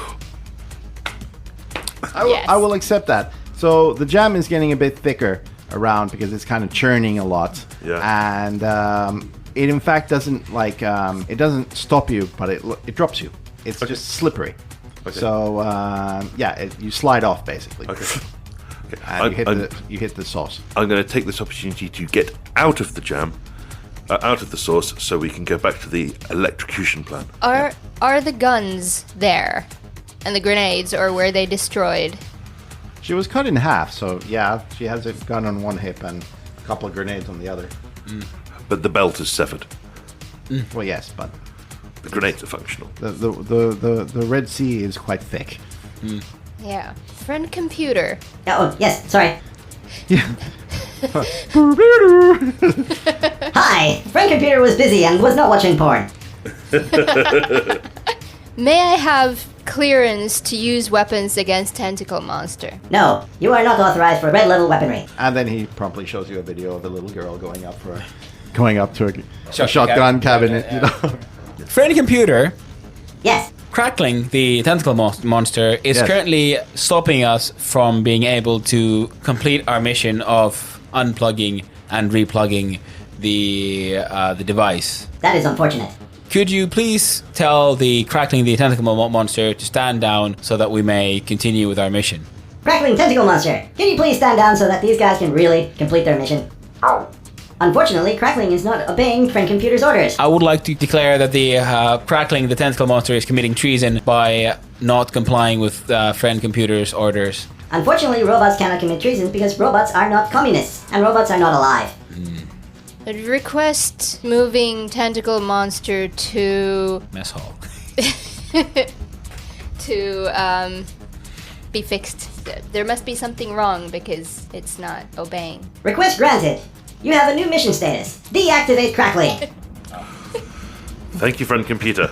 Yes. I will accept that. So the jam is getting a bit thicker around because it's kind of churning a lot. Yeah. And it in fact doesn't it doesn't stop you, but it drops you. It's just slippery. Okay. So you slide off basically. Okay. And you hit the sauce. I'm going to take this opportunity to get out of the jam, out of the sauce, so we can go back to the electrocution plan. Are the guns there? And the grenades, or were they destroyed? She was cut in half, so yeah, she has a gun on one hip and a couple of grenades on the other. But the belt is severed. Well, yes, but The grenades are functional. the Red Sea is quite thick. Yeah. Friend computer. Oh, yes, sorry. Yeah. Hi! Friend computer was busy and was not watching porn. May I have clearance to use weapons against tentacle monster? No, you are not authorized for red level weaponry. And then he promptly shows you a video of a little girl going up to a Shotgun shotgun cabinet. cabinet, You know. Friendly computer, Yes. Crackling, the tentacle monster, is Yes. currently stopping us from being able to complete our mission of unplugging and replugging the device. That is unfortunate. Could you please tell the Crackling, the tentacle monster, to stand down so that we may continue with our mission? Crackling tentacle monster, can you please stand down so that these guys can really complete their mission? Unfortunately, Crackling is not obeying Friend Computer's orders. I would like to declare that the Crackling, the tentacle monster, is committing treason by not complying with Friend Computer's orders. Unfortunately, robots cannot commit treason because robots are not communists, and robots are not alive. Request moving tentacle monster to Mess hall. be fixed. There must be something wrong because it's not obeying. Request granted. You have a new mission status. Deactivate Crackling. Thank you, friend computer.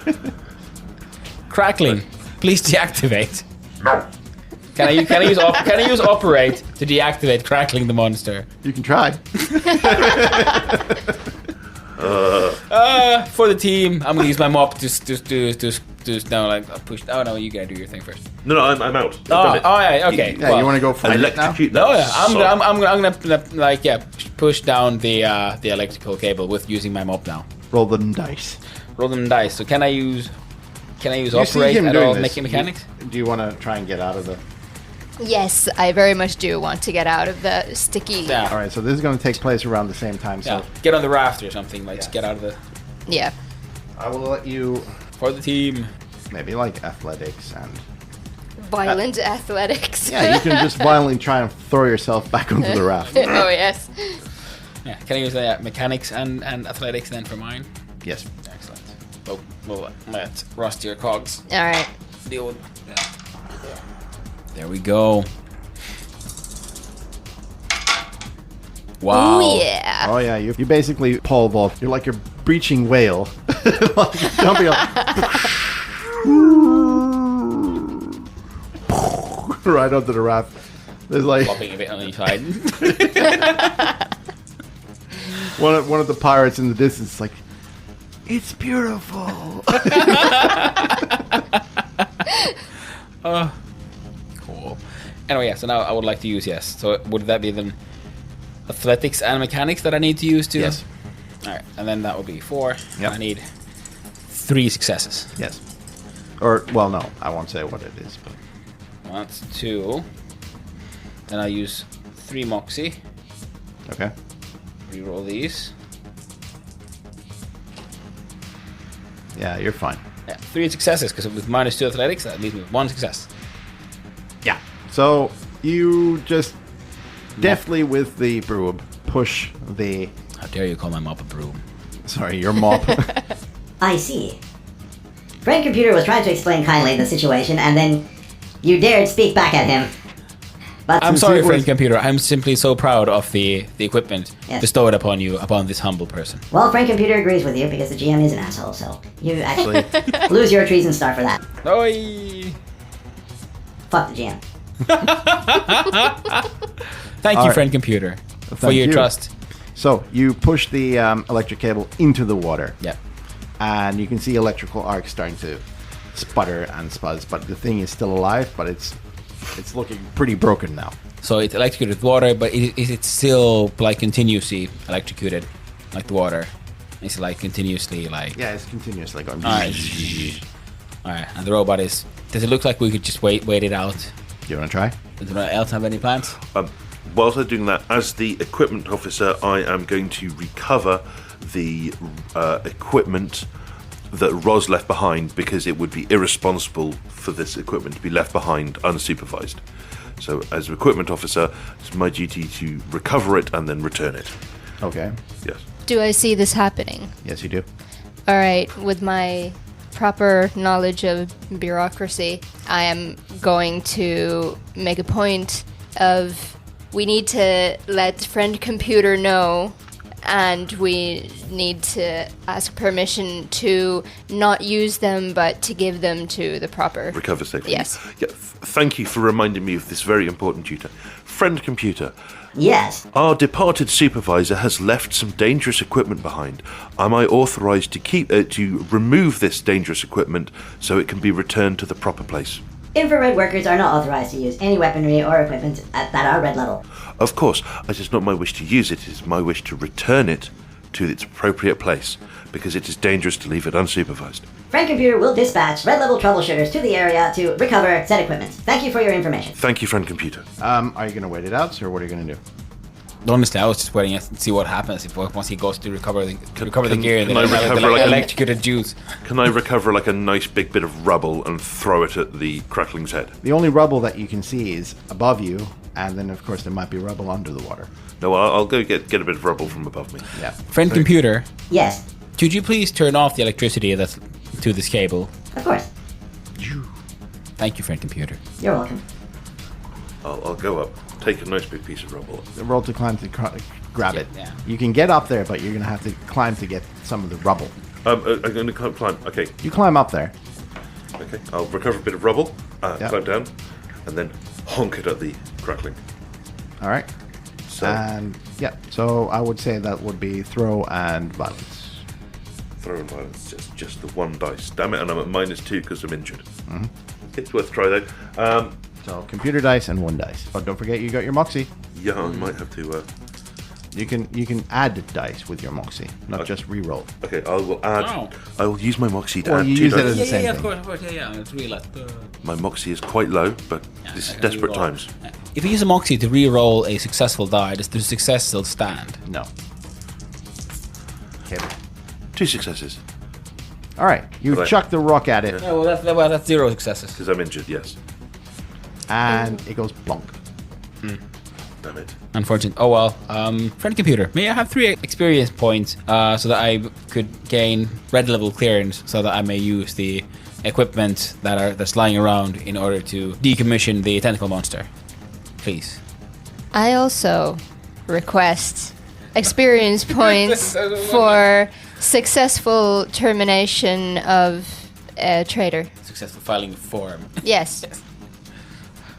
Crackling, please deactivate. Can I use operate to deactivate Crackling the monster? You can try. For the team, I'm gonna use my mop to now like push. Oh no, you gotta do your thing first. No, I'm out. I've Oh, done it. yeah, okay. Yeah, you want to go for it now? Electrocute No, that yeah, sod. I'm gonna like push down the electrical cable with using my mop now. Roll them dice. Roll them dice. So can I use You see operate him at doing all? this. Making mechanics? Do you want to try and get out of the... Yes, I very much do want to get out of the sticky. Yeah. All right, so this is going to take place around the same time. So Yeah. Get on the raft or something. Like just get out of the Yeah. I will let you for the team. maybe like athletics and... Violent athletics. Yeah, you can just violently try and throw yourself back onto the raft. Oh, yes. Yeah. Can I use mechanics and athletics then for mine? Yes. Excellent. Oh, well, let Rusty your cogs All right. deal with. There we go. Wow. Oh, yeah. Oh yeah, you basically pole vault. You're like a breaching whale, like jumping up right onto the raft. There's like Flopping a bit on each side. one of the pirates in the distance, like, it's beautiful. Cool. Anyway, yeah. So now I would like to use yes. So would that be then athletics and mechanics that I need to use to? Yes. All right, and then that would be 4. Yep. I need 3 successes. Yes. Or, well, no, I won't say what it is. But That's 2. Then I use 3 moxie. okay. Reroll these. Yeah, you're fine. Yeah, 3 successes because with -2 athletics, that leaves me with 1 success. Yeah. So you just deftly with the broom push the. How dare you call my mop a broom? Sorry, your mop. I see. Friend Computer was trying to explain kindly the situation, and then you dared speak back at him. But I'm since sorry, it friend was- computer. I'm simply so proud of the equipment Yes. bestowed upon you, upon this humble person. Well, Friend Computer agrees with you because the GM is an asshole, so you actually lose your treason star for that. Oi! Fuck the GM. Thank All you, right. friend computer, for Thank your you. trust. So you push the electric cable into the water, Yeah. and you can see electrical arcs starting to sputter and spuzz. But the thing is still alive, but it's looking pretty broken now. So it's electrocuted with water, but is it still like continuously electrocuted, like the water? Is it like continuously like? Yeah, it's continuously going. Alright. Alright, and the robot is. Does it look like we could just wait it out? Do you want to try? Does anyone else have any plans? Whilst I'm doing that, as the equipment officer, I am going to recover the equipment that Roz left behind, because it would be irresponsible for this equipment to be left behind unsupervised. So as an equipment officer, it's my duty to recover it and then return it. Okay. Yes. Do I see this happening? Yes, you do. All right, with my proper knowledge of bureaucracy, I am going to make a point of we need to let friend computer know, and we need to ask permission to not use them, but to give them to the proper. Recover safely. Yes. Yeah, thank you for reminding me of this very important duty. Friend computer, Yes. our departed supervisor has left some dangerous equipment behind. Am I authorized to to remove this dangerous equipment so it can be returned to the proper place? Infra-Red workers are not authorized to use any weaponry or equipment that are red level. Of course, it is not my wish to use it. It is my wish to return it to its appropriate place, because it is dangerous to leave it unsupervised. Friend Computer will dispatch red level troubleshooters to the area to recover said equipment. Thank you for your information. Thank you, friend computer. Are you going to wait it out, or what are you going to do? Honestly, I was just waiting to see what happens if once he goes to recover the can- gear, can the I recover like an- electrocuted juice. Can I recover like a nice big bit of rubble and throw it at the crackling's head? The only rubble that you can see is above you, and then of course there might be rubble under the water. No, I'll go get a bit of rubble from above me. Yeah. Friend computer, Yes, could you please turn off the electricity that's to this cable? of course. Thank you, friend computer. You're welcome. I'll go up, take a nice big piece of rubble. Roll to climb to grab it. Yeah. You can get up there, but you're going to have to climb to get some of the rubble. I'm going to climb. Okay, You climb up there. okay. I'll recover a bit of rubble, Yep. climb down, and then honk it at the crackling. All right. So And yeah, so I would say that would be throw and violence. throw and violence, just the one dice. Damn it, and I'm at -2 because I'm injured. It's worth a try though. So computer dice and 1 dice. Oh, don't forget you got your moxie. Yeah, I might have to. You can add dice with your moxie, not just re-roll. Okay, I will add. Oh. I will use my moxie to Or add you 2 use it dice. as the same of thing. course, yeah. It's real. My moxie is quite low, but this is desperate times. If you use a moxie to re-roll a successful die, does the success still stand? No. Okay. 2 successes All right. You Right. chuck the rock at it, Yeah, well, that's 0 successes. because I'm injured. Yes. and it goes plonk. Damn it. Unfortunate. Oh well. Friend computer, may I have 3 experience points so that I could gain red level clearance, so that I may use the equipment that's lying around in order to decommission the tentacle monster, please. I also request experience points for successful termination of a traitor. Successful filing of form. Yes.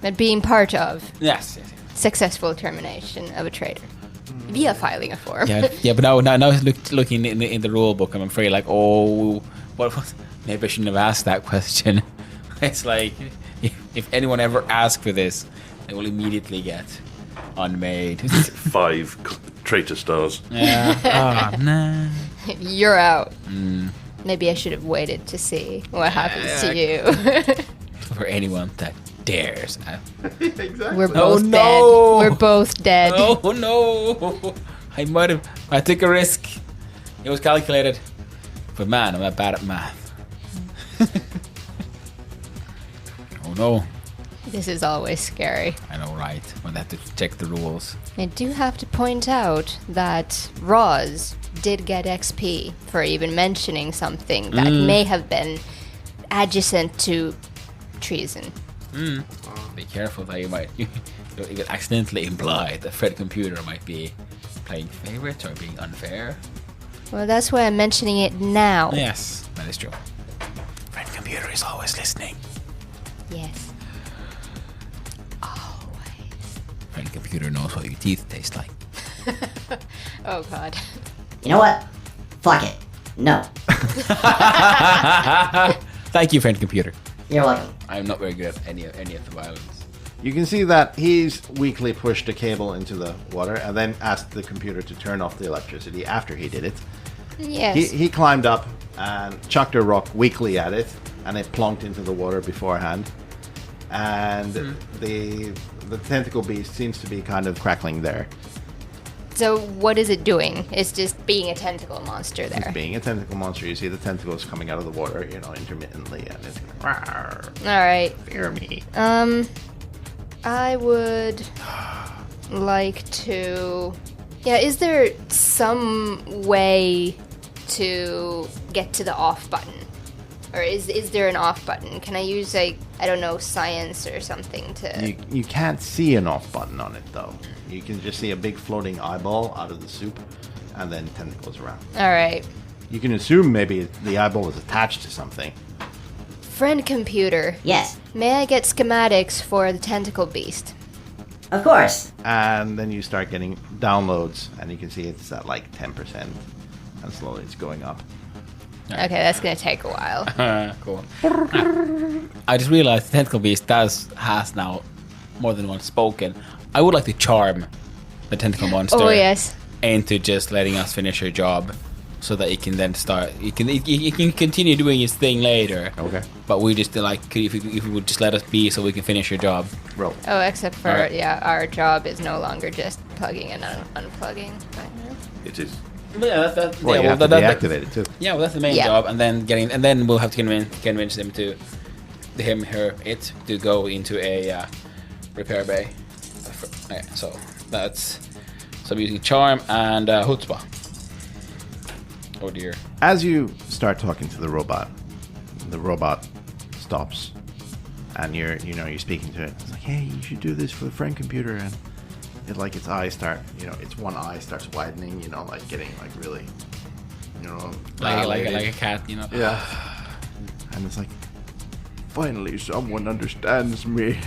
But being part of yes. successful termination of a traitor via filing a form. Yeah, but now looking in the rule book, I'm afraid like, oh, what? Maybe I shouldn't have asked that question. It's like, if anyone ever asked for this, It will immediately get unmade. 5 traitor stars. Yeah. Oh, no. You're out. Maybe I should have waited to see what happens to you. For anyone that dares. Exactly. We're both no. dead. We're both dead. Oh no! I took a risk. It was calculated. But man, I'm not bad at math. Oh no. This is always scary. I know, right? I'll have to check the rules. I do have to point out that Roz did get XP for even mentioning something that may have been adjacent to treason. Be careful that you could accidentally imply that Fred Computer might be playing favorites or being unfair. Well, that's why I'm mentioning it now. Yes, that is true. Fred Computer is always listening. Yes. Always. Fred Computer knows what your teeth taste like. Oh, God. You know what? Fuck it. No. Thank you, Fred Computer. You're welcome. I'm not very good at any of the violence. You can see that he's weakly pushed a cable into the water and then asked the computer to turn off the electricity after he did it. Yes. He climbed up and chucked a rock weakly at it, and it plonked into the water beforehand. And the tentacle beast seems to be kind of crackling there. So what is it doing? It's just being a tentacle monster there. It's being a tentacle monster. You see the tentacles coming out of the water, intermittently, and it's "Rawr, All right. fear me." I would like to... Yeah, is there some way to get to the off button? Or is there an off button? Can I use, like, I don't know, science or something to... You can't see an off button on it, though. You can just see a big floating eyeball out of the soup, and then tentacles around. All right. You can assume maybe the eyeball is attached to something. Friend computer, Yes, may I get schematics for the tentacle beast? of course. And then you start getting downloads, and you can see it's at like 10%, and slowly it's going up. Okay, that's gonna take a while. Cool. I just realized the Tentacle Beast has now more than once spoken. I would like to charm the Tentacle Monster Oh, yes. into just letting us finish our job so that it can then start... It can continue doing its thing later. Okay. But we just, like, if you would just let us be so we can finish your job. Roll. Oh, except for, Alright. yeah, our job is no longer just plugging and unplugging. Right now. It is. Yeah, that's Well, you have to deactivate it, too. Yeah, well, that's the main Yeah. job, and then we'll have to convince them to go into a repair bay. Okay, so I'm using charm and chutzpah. Oh dear. As you start talking to the robot stops, and you're speaking to it. It's like, hey, you should do this for the friend computer, and its eyes start, its one eye starts widening, like getting like really, Like dilated. a cat, Yeah. And it's like, finally someone understands me.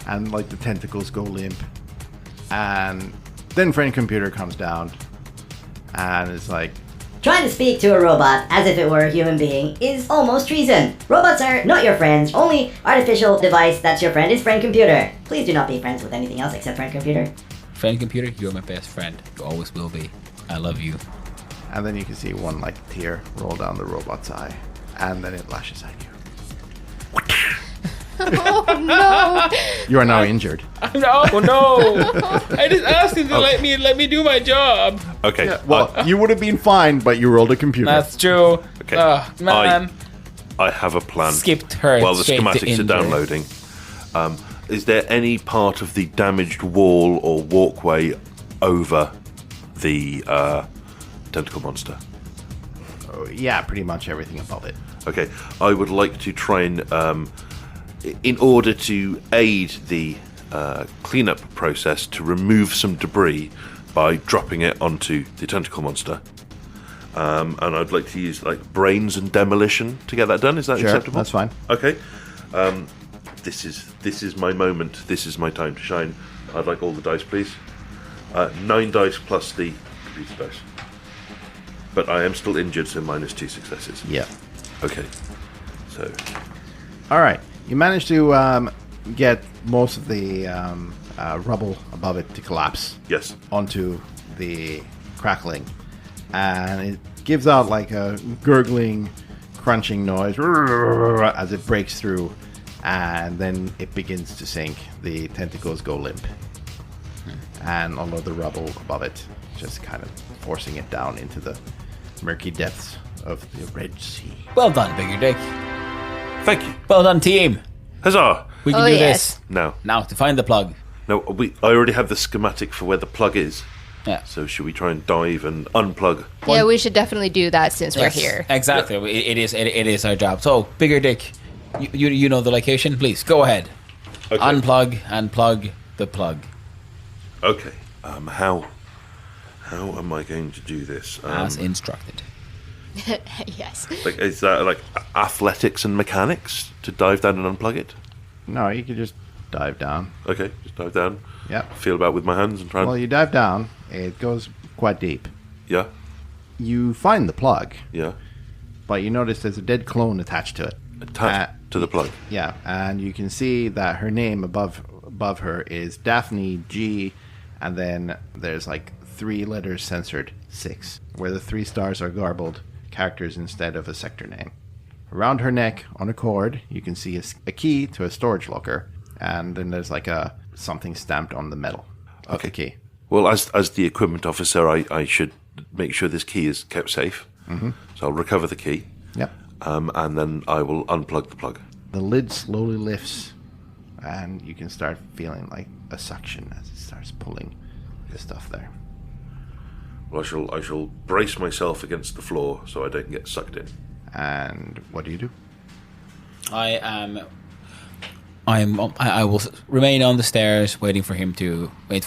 And like the tentacles go limp. And then friend computer comes down and it's like, Trying to speak to a robot as if it were a human being is almost treason. Robots are not your friends. Only artificial device that's your friend is friend computer. Please do not be friends with anything else except friend computer. Friend computer, you're my best friend. You always will be. I love you. and then you can see one like tear roll down the robot's eye. And then it lashes at you. Oh no! You are now injured. Oh no! I just asked him to let me do my job. Okay. Yeah, well, you would have been fine, but you rolled a computer. That's true. Okay. Oh, man. I have a plan. Skipped her While the straight to schematics are injury. downloading, is there any part of the damaged wall or walkway over the tentacle monster? Oh, yeah, pretty much everything above it. Okay, I would like to try and, in order to aid the cleanup process, to remove some debris by dropping it onto the tentacle monster. And I'd like to use like brains and demolition to get that done. Is that Sure, acceptable? that's fine. Okay. This is my moment. This is my time to shine. I'd like all the dice, please. 9 dice plus the computer dice. But I am still injured, so minus 2 successes. Yeah. Okay. So All right. You managed to get most of the rubble above it to collapse Yes. onto the crackling, and it gives out like a gurgling, crunching noise as it breaks through, and then it begins to sink. The tentacles go limp, and all of the rubble above it just kind of forcing it down into the murky depths of the Red Sea. Well done, Bigger Dick. Thank you. Well done, team. Huzzah! We can Oh, do yes. this. Now, To find the plug. I already have the schematic for where the plug is. Yeah. So should we try and dive and unplug? Yeah, we should definitely do that since Yes, we're here. Exactly. It is our job. So, Bigger Dick, you know the location. Please go ahead. Okay. Unplug and plug the plug Okay. How am I going to do this? as instructed. Yes. Like, is that like athletics and mechanics to dive down and unplug it? No, you could just dive down. Okay, just dive down. Yep. Feel about with my hands and try and... Well, you dive down. It goes quite deep. Yeah, You find the plug, yeah. but you notice there's a dead clone attached to it. Attached to the plug. Yeah, and you can see that her name above her is Daphne G, and then there's like 3 letters censored, 6, where the 3 stars are garbled characters instead of a sector name. Around her neck, on a cord, you can see a key to a storage locker, and then there's like something stamped on the metal of the key. Well, as the equipment officer, I should make sure this key is kept safe. Mm-hmm. So I'll recover the key. Yep. And then I will unplug the plug. The lid slowly lifts, and you can start feeling like a suction as it starts pulling the stuff there. Well, I shall brace myself against the floor so I don't get sucked in. And what do you do? I will remain on the stairs, wait for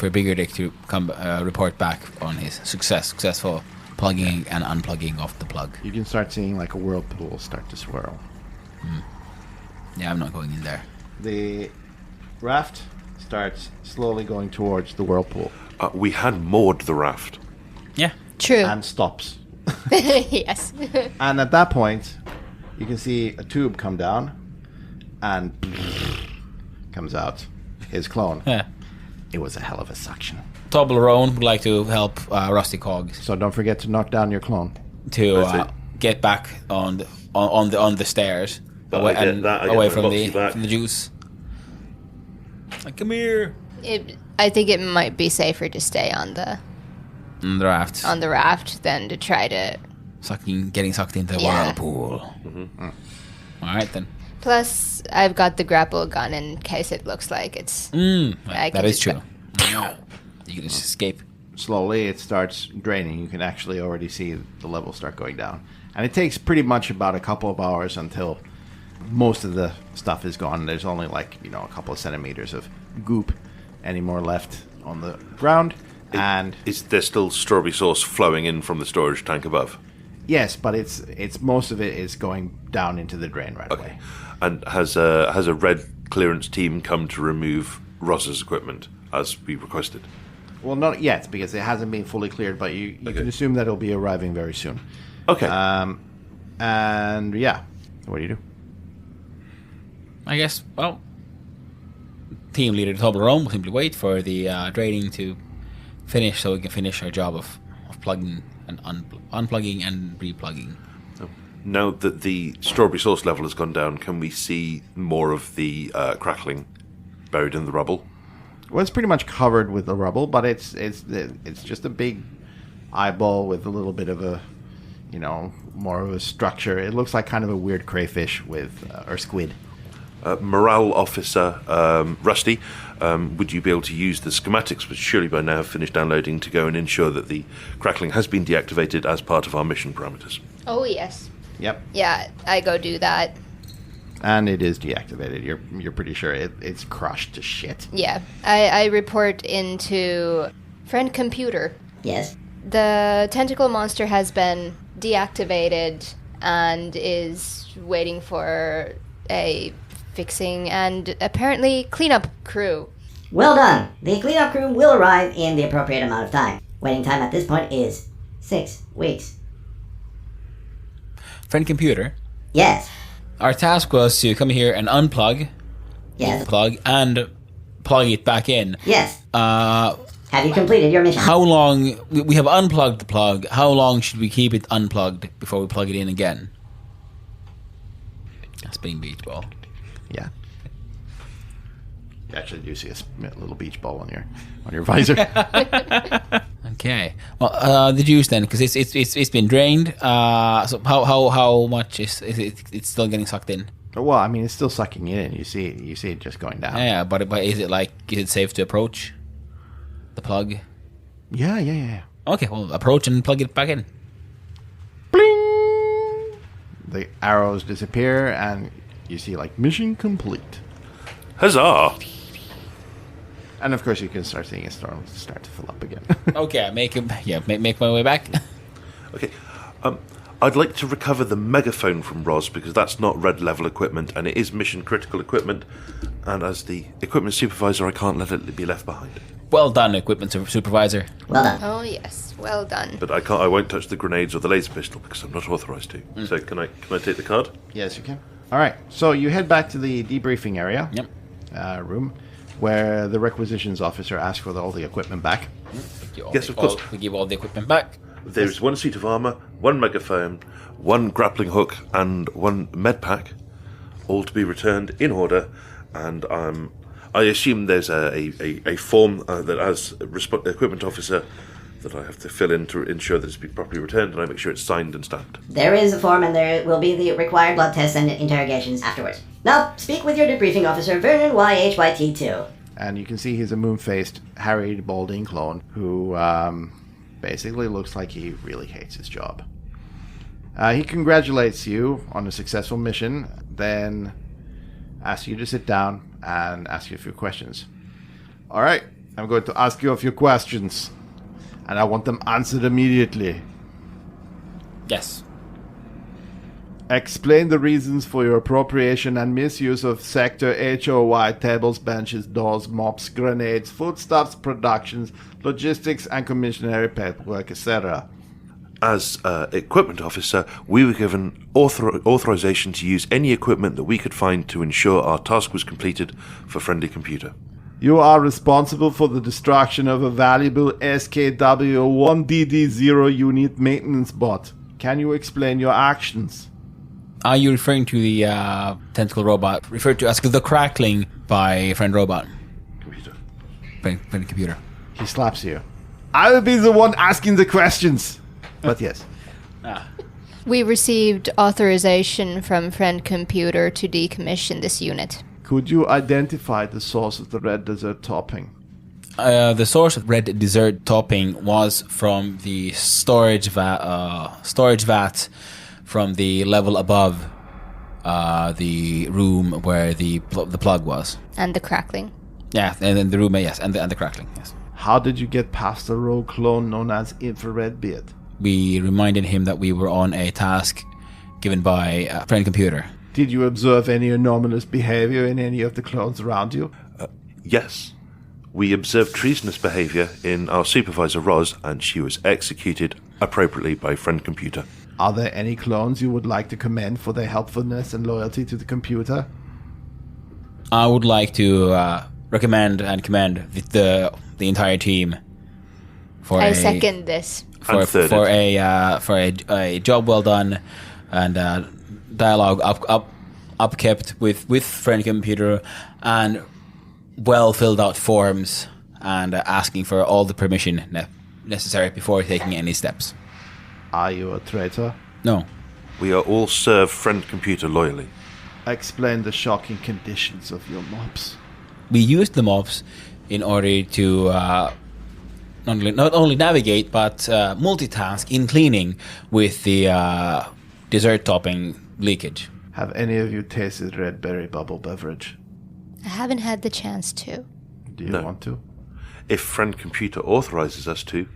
Bigger Dick to come report back on his successful plugging and unplugging of the plug. You can start seeing like a whirlpool start to swirl. Yeah, I'm not going in there. The raft starts slowly going towards the whirlpool We had moored the raft. Yeah. True. and stops. Yes. And at that point, you can see a tube come down and comes out his clone. Yeah. It was a hell of a suction. Toblerone would like to help Rusty Cogs So don't forget to knock down your clone. to That's it. get back on the stairs away, I get and that, I get away my from boxy back. the juice. Like, come here. I think it might be safer to stay on the raft. raft than to try to. Getting sucked into the Yeah. whirlpool. All right then. Plus, I've got the grapple gun in case it looks like it's. I That can is just true. You can just escape. Slowly, it starts draining. You can actually already see the levels start going down. And it takes pretty much about a couple of hours until most of the stuff is gone. There's only like, a couple of centimeters of goop anymore left on the ground. And Is there still strawberry sauce flowing in from the storage tank above? yes, but it's most of it is going down into the drain right away. And has a red clearance team come to remove Ross's equipment as we requested? Well, not yet because it hasn't been fully cleared, but you Okay. can assume that it'll be arriving very soon. Okay. And yeah, what do you do? I guess. Well, team leader Toblerone will simply wait for the draining to finish, so we can finish our job of plugging and unplugging and replugging. Now that the strawberry sauce level has gone down, can we see more of the crackling buried in the rubble? Well, it's pretty much covered with the rubble, but it's just a big eyeball with a little bit of a, more of a structure. It looks like kind of a weird crayfish or squid. Morale officer Rusty, would you be able to use the schematics, which surely by now have finished downloading, to go and ensure that the crackling has been deactivated as part of our mission parameters? Oh yes. Yep, Yeah, I go do that. and it is deactivated. You're pretty sure it's crushed to shit. Yeah, I report into friend computer. Yes. The tentacle monster has been deactivated and is waiting for a fixing and apparently cleanup crew. Well done. The cleanup crew will arrive in the appropriate amount of time. Waiting time at this point is 6 weeks. Friend computer, Yes. our task was to come here and unplug Yes. plug and plug it back in. Yes. Uh, Have you completed your mission? how long... We have unplugged the plug. How long should we keep it unplugged before we plug it in again? A spinning beach ball. Yeah. You actually do see a little beach ball on your visor. Okay. Well, the juice then, because it's been drained. So how much is it? It's still getting sucked in. Well, I mean, it's still sucking it in. You see it just going down. Yeah, but is it safe to approach the plug? Yeah. Okay, well, approach and plug it back in. Bling! The arrows disappear, and you see mission complete. Huzzah! And of course, you can start seeing it start to fill up again. Okay, make my way back. Okay. I'd like to recover the megaphone from Roz because that's not red level equipment and it is mission critical equipment. And as the equipment supervisor, I can't let it be left behind. Well done, equipment supervisor. Well done. Oh yes, well done. But I won't touch the grenades or the laser pistol because I'm not authorized to. So can I take the card? Yes, you can. All right. So you head back to the debriefing area. Yep. Room, where the requisitions officer asks for all the equipment back. Yes, of course. We give all the equipment back. There's one suit of armor, one megaphone, one grappling hook, and one med pack, all to be returned in order. And I assume there's a form that as equipment officer that I have to fill in to ensure that it's been properly returned, and I make sure it's signed and stamped. There is a form and there will be the required blood tests and interrogations afterwards. Now, speak with your debriefing officer, Vernon YHYT2. And you can see he's a moon-faced, harried, balding clone who basically looks like he really hates his job. He congratulates you on a successful mission, then asks you to sit down and ask you a few questions. All right, I'm going to ask you a few questions, and I want them answered immediately. Yes. Explain the reasons for your appropriation and misuse of Sector HOY, tables, benches, doors, mops, grenades, foodstuffs, productions, logistics, and commissionary paperwork, etc. As equipment officer, we were given authorization to use any equipment that we could find to ensure our task was completed for friendly computer. You are responsible for the destruction of a valuable SKW-1DD0 unit maintenance bot. Can you explain your actions? Are you referring to the tentacle robot referred to as the crackling by friend robot? Computer. Friend computer. He slaps you. I will be the one asking the questions. But yes. We received authorization from Friend Computer to decommission this unit. Could you identify the source of the red dessert topping? The source of red dessert topping was from the storage vat from the level above the room where the plug was. And the crackling. Yeah, and then the room, yes, and the crackling, yes. How did you get past the rogue clone known as Infra-Red Beard? We reminded him that we were on a task given by Friend Computer. Did you observe any anomalous behavior in any of the clones around you? Yes. We observed treasonous behavior in our supervisor Roz, and she was executed appropriately by Friend Computer. Are there any clones you would like to commend for their helpfulness and loyalty to the computer? I would like to recommend and commend the entire team for I second this. for a job well done and dialogue upkept with Friend Computer and well filled out forms and asking for all the permission necessary before taking any steps. Are you a traitor? No. We are all serve Friend Computer loyally. Explain the shocking conditions of your mobs. We used the mobs in order to not only navigate but multitask in cleaning with the dessert topping leakage. Have any of you tasted red berry bubble beverage? I haven't had the chance to. Do you No. want to? If Friend Computer authorizes us to,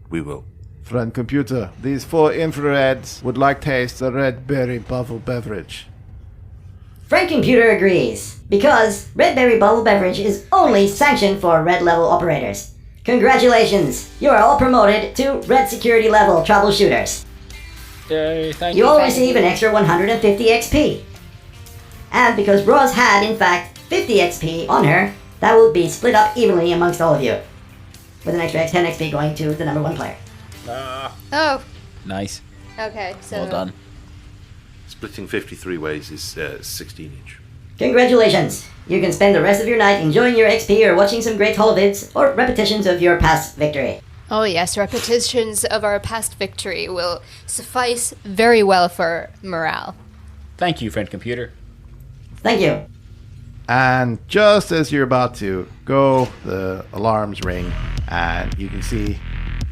we will. Friend Computer, these 4 infrareds would like taste the red berry bubble beverage. Friend Computer agrees, because Red Berry Bubble Beverage is only sanctioned for red level operators. Congratulations, you are all promoted to red security level troubleshooters. Thank You all receive an extra 150 XP. And because Roz had, in fact, 50 XP on her. That will be split up evenly amongst all of you. With an extra 10 XP going to the number 1 player. Oh, Nice. okay. So Well done. Splitting 53 ways is 16 each. Congratulations! You can spend the rest of your night enjoying your XP or watching some great holovids or repetitions of your past victory. Oh yes, repetitions of our past victory will suffice very well for morale. Thank you, friend computer. Thank you. And just as you're about to go, the alarms ring, and you can see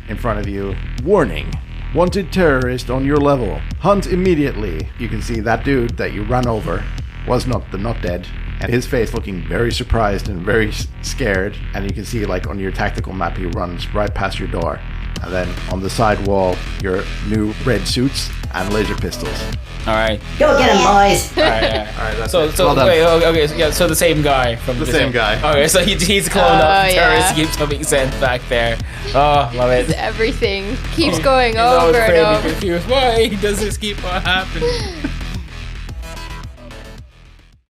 in front of you, warning, wanted terrorist on your level. Hunt immediately. You can see that dude that you ran over was not dead, and his face looking very surprised and very scared. And you can see, like, on your tactical map, he runs right past your door. And then on the side wall, your new red suits and laser pistols. All right. Go get him, boys! All right. Yeah. All right, that's So, it. so Well done. wait, okay, so, yeah, so the same guy from The same guy. Okay, so he's cloned Oh, up. The terrorist yeah. keeps being sent back there. Oh, love it. Everything keeps going He's always over and afraid to over. be confused. Why does this keep on happening?